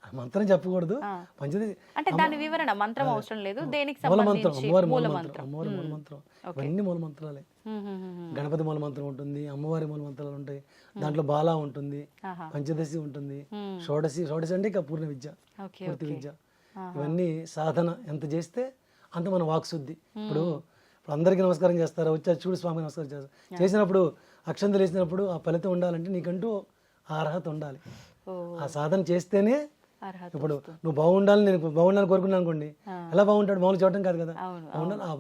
ఆ మంత్రం చెప్పకూడదు. ఆ. మంచిది అంటే దాని వివరణ, మంత్రం అవసరం లేదు, దేనికి మూల మంత్రం, సంబంధించి అమ్మవారి మూల మూల మంత్రం. అమ్మవారి మూల మంత్రం, ఇవన్నీ మూల మంత్రాలే. మ్మ్, మ్మ్, మ్మ్. గణపతి మూల మంత్రం ఉంటుంది, అమ్మవారి మూల మంత్రాలు ఉంటాయి, దాంట్లో బాలా ఉంటుంది, ఆహా. పంచదశి ఉంటుంది, షోడశి అంటే ఇక పూర్ణ విద్య, ఓకే, పూర్తి ఓకే. విద్య. ఇవన్నీ సాధన ఎంత చేస్తే అంత మన వాక్శుద్ధి. ఇప్పుడు అందరికీ నమస్కారం చేస్తారు, వచ్చి చూడు స్వామి నమస్కారం చేస్తారు. చేసినప్పుడు అక్షంతలు వేసినప్పుడు ఆ ఫలితం ఉండాలంటే నీకంటూ ఆ అర్హత ఉండాలి. ఓ, ఆ సాధన చేస్తేనే. అర్హత. ఇప్పుడు నువ్వు బాగుండాలి, నేను బాగుండాలని కోరుకున్నాను అనుకోండి, ఎలా బాగుంటాడు? మామూలు చూడటం కాదు కదా, అవును. బాగుండాలి. ఆ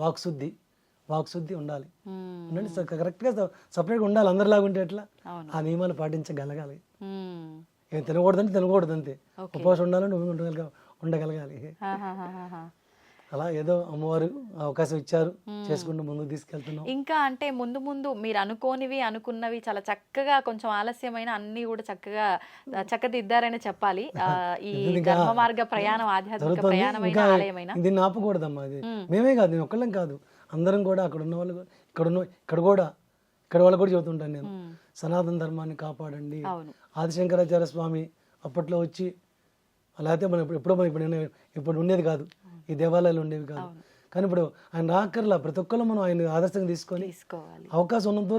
వాక్శుద్ధి ఉండాలి. మ్మ్. ఉండండి, కరెక్ట్గా సపరేట్గా ఉండాలి. అందరిలాగా ఉంటే ఎట్లా? అవును. ఆ నియమాలు పాటించగలగాలి. మ్మ్. ఏం తినకూడదంటే తినకూడదు అంతే. ఉపవాసం ఉండాలంటే ఉండగలగాలి. ఆహాహాహాహా. అలా ఏదో అమ్మవారు అవకాశం ఇచ్చారు, చేసుకుంటూ ముందుకు తీసుకెళ్తున్నాం. ఇంకా అంటే ముందు ముందు మీరు అనుకోనివి అనుకున్నవి చాలా చక్కగా, కొంచెం ఆలస్యమైన అన్ని కూడా చక్కగా చక్కదిద్దారని చెప్పాలి. ఈ ధర్మ మార్గ ప్రయాణం, ఆధ్యాత్మిక ప్రయాణమైన ఆలయమైన. దీన్ని ఆపకూడదమ్మా. అది మేమే కాదు, నేను ఒక్కళ్ళం కాదు, అందరం కూడా అక్కడ ఉన్న వాళ్ళు, ఇక్కడ వాళ్ళు కూడా చెబుతుంటాను నేను, సనాతన ధర్మాన్ని కాపాడండి. అవును. ఆదిశంకరాచార్య స్వామి అప్పట్లో వచ్చి, లేకపోతే మనం ఇప్పుడు ఉండేది కాదు, ఈ దేవాలయాలు ఉండేవి కాదు. కానీ ఇప్పుడు ఆయన రాకర్లా ప్రతి ఒక్కళ్ళు మనం ఆయన ఆదర్శంగా తీసుకోవాలి. అవకాశం ఉన్నంత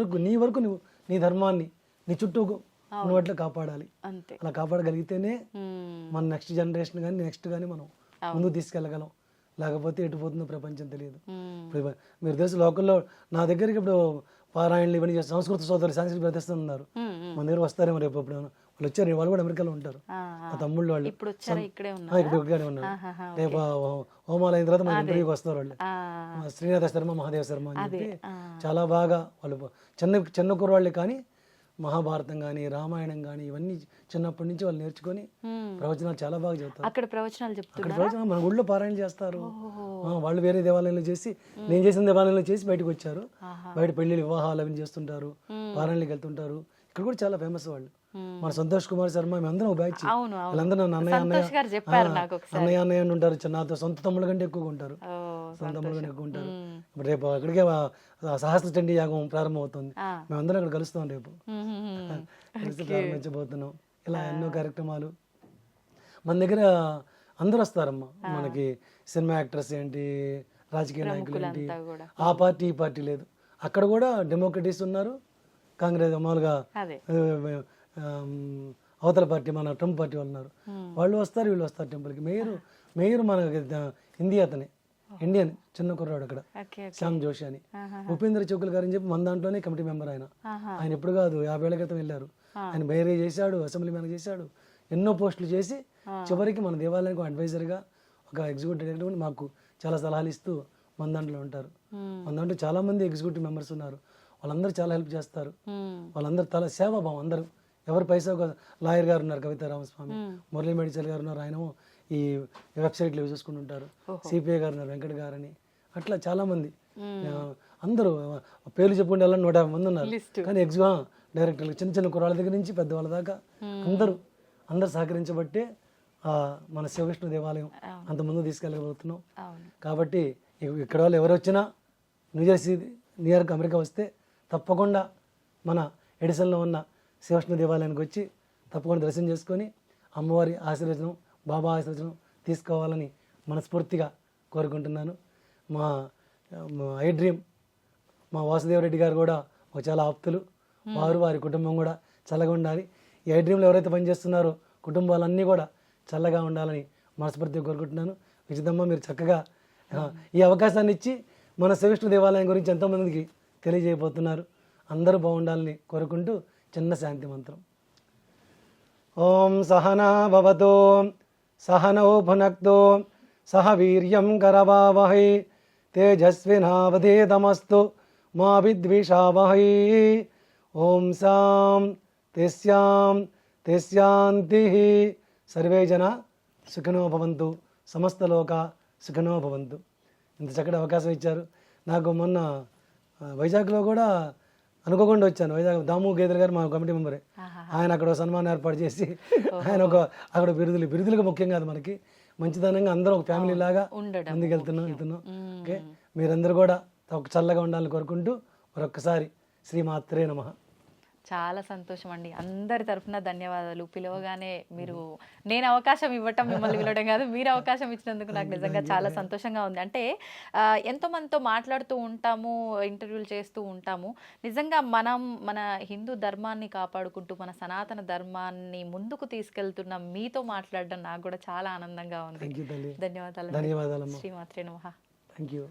వరకు నువ్వు నీ ధర్మాన్ని నీ చుట్టూ నువ్వు అట్లా కాపాడాలి. అంతే. అలా కాపాడగలిగితేనే మన నెక్స్ట్ జనరేషన్ కానీ నెక్స్ట్ కానీ మనం ముందుకు తీసుకెళ్ళగలం. లేకపోతే ఎటు పోతుందో ప్రపంచం తెలియదు. ఇప్పుడు మీరు తెలుసు, లోకల్లో నా దగ్గరికి ఇప్పుడు పారాయణలు ఇవన్నీ సంస్కృత సోదరులు సాంస్కృతిక ప్రదర్శన ఉన్నారు, మన దగ్గర వస్తారేమో రేపు. ఇప్పుడు వాళ్ళు వచ్చారు, వాళ్ళు కూడా అమెరికాలో ఉంటారు, మా తమ్ముళ్ళు వాళ్ళు ఇక్కడే ఉన్నారు. రేపు హోమాలు అయిన తర్వాత మన ఇంటర్వ్యూకి వస్తారు వాళ్ళు. శ్రీనాథ శర్మ, మహాదేవ శర్మ అని చెప్పి చాలా బాగా వాళ్ళు చిన్న కుర్రాళ్ళే, కానీ మహాభారతం కానీ రామాయణం కానీ ఇవన్నీ చిన్నప్పటి నుంచి వాళ్ళు నేర్చుకొని ప్రవచనాలు చాలా బాగా చెప్తారు. అక్కడ ప్రవచనాలు మన ఊళ్ళో పారాయణ చేస్తారు. వాళ్ళు వేరే దేవాలయంలో చేసి, నేను చేసిన దేవాలయంలో చేసి బయటకు వచ్చారు. బయట పెళ్లిళ్ళు, వివాహాలు అవి చేస్తుంటారు, పారాయణకి వెళ్తుంటారు. ఇక్కడ కూడా చాలా ఫేమస్ వాళ్ళు. మన సంతోష్ కుమార్ శర్మ, మేమందరం ఒక బ్యాచ్. వీళ్ళందరూ నన్ను అన్నయ్య అన్నయ్య ఉంటారు. నాతో సొంత తమ్ముళ్ళ కంటే ఎక్కువగా ఉంటారు, సొంత తమ్ముళ్ళ కంటే ఎక్కువ ఉంటారు. ఇప్పుడు రేపు అక్కడికే సహస్ర చండీ యాగం ప్రారంభం అవుతుంది, మేమందరం అక్కడ కలుస్తాం రేపు, కలిసి ప్రారంభించబోతున్నాం. ఇలా ఎన్నో కార్యక్రమాలు మన దగ్గర అందరూ వస్తారమ్మా. మనకి సినిమా యాక్టర్స్ ఏంటి, రాజకీయ నాయకులు ఏంటి, ఆ పార్టీ ఈ పార్టీ లేదు. అక్కడ కూడా డెమోక్రటీస్ ఉన్నారు, కాంగ్రెస్ మామూలుగా అవతల పార్టీ మన ట్రంప్ పార్టీ వాళ్ళు ఉన్నారు. వాళ్ళు వస్తారు, వీళ్ళు వస్తారు టెంపుల్కి. మేయర్ మన హిందీ అతనే, ఇండియన్, చిన్న కుర్రాడు అక్కడ, శ్యామ్ జోషి అని. ఉపేంద్ర చౌకుల్ గారు అని చెప్పి మన దాంట్లోనే కమిటీ మెంబర్ ఆయన. ఆయన ఎప్పుడు కాదు 50 ఏళ్ల క్రితం వెళ్ళారు. ఆయన మేయర్ చేశాడు, అసెంబ్లీ మ్యాన్ చేశాడు, ఎన్నో పోస్టులు చేసి చివరికి మన దేవాలయానికి అడ్వైజర్గా, ఒక ఎగ్జిక్యూటివ్ డైరెక్టర్ మాకు చాలా సలహాలు ఇస్తూ మన దాంట్లో ఉంటారు. మన దాంట్లో చాలా మంది ఎగ్జిక్యూటివ్ మెంబర్స్ ఉన్నారు. వాళ్ళందరూ చాలా హెల్ప్ చేస్తారు. వాళ్ళందరూ చాలా సేవాభావం. అందరూ ఎవరు పైసా, లాయర్ గారు ఉన్నారు కవితా రామస్వామి, మురళీ మెడిచల్ గారు ఉన్నారు, ఆయన ఈ వెబ్సైట్లు ఇవి చూసుకుంటుంటారు. సిపిఐ గారు ఉన్నారు, వెంకట గారు అని. అట్లా చాలా మంది, అందరూ పేర్లు చెప్పుకుంటే 150 మంది ఉన్నారు. కానీ డైరెక్టర్లు, చిన్న చిన్న కుర్రాళ్ళ దగ్గర నుంచి పెద్దవాళ్ళ దాకా అందరూ సహకరించబట్టే మన శివవిష్ణు దేవాలయం అంత ముందు తీసుకెళ్ళగలుగుతున్నాం. కాబట్టి ఇక్కడ వాళ్ళు ఎవరు వచ్చినా న్యూజెర్సీ న్యూయార్క్ అమెరికా వస్తే తప్పకుండా మన ఎడిసన్లో ఉన్న శ్రీకృష్ణ దేవాలయానికి వచ్చి తప్పకుండా దర్శనం చేసుకొని అమ్మవారి ఆశీర్వచనం బాబా ఆశీర్వచనం తీసుకోవాలని మనస్ఫూర్తిగా కోరుకుంటున్నాను. మా ఐ డ్రీమ్ మా వాసుదేవరెడ్డి గారు కూడా ఒక చాలా ఆప్తులు, వారు వారి కుటుంబం కూడా చల్లగా ఉండాలి. ఈ ఐ డ్రీమ్లో ఎవరైతే పనిచేస్తున్నారో కుటుంబాలన్నీ కూడా చల్లగా ఉండాలని మనస్ఫూర్తిగా కోరుకుంటున్నాను. విచితమ్మ మీరు చక్కగా ఈ అవకాశాన్ని ఇచ్చి మన శ్రీకృష్ణ దేవాలయం గురించి ఎంతోమందికి తెలియజేయబోతున్నారు. అందరూ బాగుండాలని కోరుకుంటూ చిన్న శాంతి మంత్రం. ఓం సహనా భవతో సహనౌ భునక్తో సహ వీర్యం కరవావహై తేజస్వినావధీతమస్తు మా విద్విషావహై. ఓం శాం తిశాంతి. సర్వే జన సుఖినో భవంతు, సమస్త లోక సుఖినో భవంతు. ఇంత చక్కటి అవకాశం ఇచ్చారు నాకు. మొన్న వైజాగ్లో కూడా అనుకోకుండా వచ్చాను. వైజాగ్ దాము గేదర్ గారు మా కమిటీ మెంబరే, ఆయన అక్కడ ఒక సన్మానం ఏర్పాటు చేసి ఆయన అక్కడ బిరుదులుగా ముఖ్యం కాదు మనకి, మంచిదనంగా అందరం ఒక ఫ్యామిలీ లాగా ముందుకు వెళ్తున్నాం. ఓకే, మీరందరూ కూడా చల్లగా ఉండాలని కోరుకుంటూ మరొక్కసారి శ్రీమాత్రే నమః. చాలా సంతోషం అండి, అందరి తరఫున ధన్యవాదాలు. పిలవగానే మీరు, నేను అవకాశం ఇవ్వటం, మిమ్మల్ని పిలవడం కాదు, మీరు అవకాశం ఇచ్చినందుకు నాకు నిజంగా చాలా సంతోషంగా ఉంది. అంటే ఎంతో మందితో మాట్లాడుతూ ఉంటాము, ఇంటర్వ్యూలు చేస్తూ ఉంటాము. నిజంగా మనం మన హిందూ ధర్మాన్ని కాపాడుకుంటూ మన సనాతన ధర్మాన్ని ముందుకు తీసుకెళ్తున్న మీతో మాట్లాడడం నాకు కూడా చాలా ఆనందంగా ఉంది. ధన్యవాదాలు. ధన్యవాదాలు. శ్రీమాత్రే నమః. Thank you.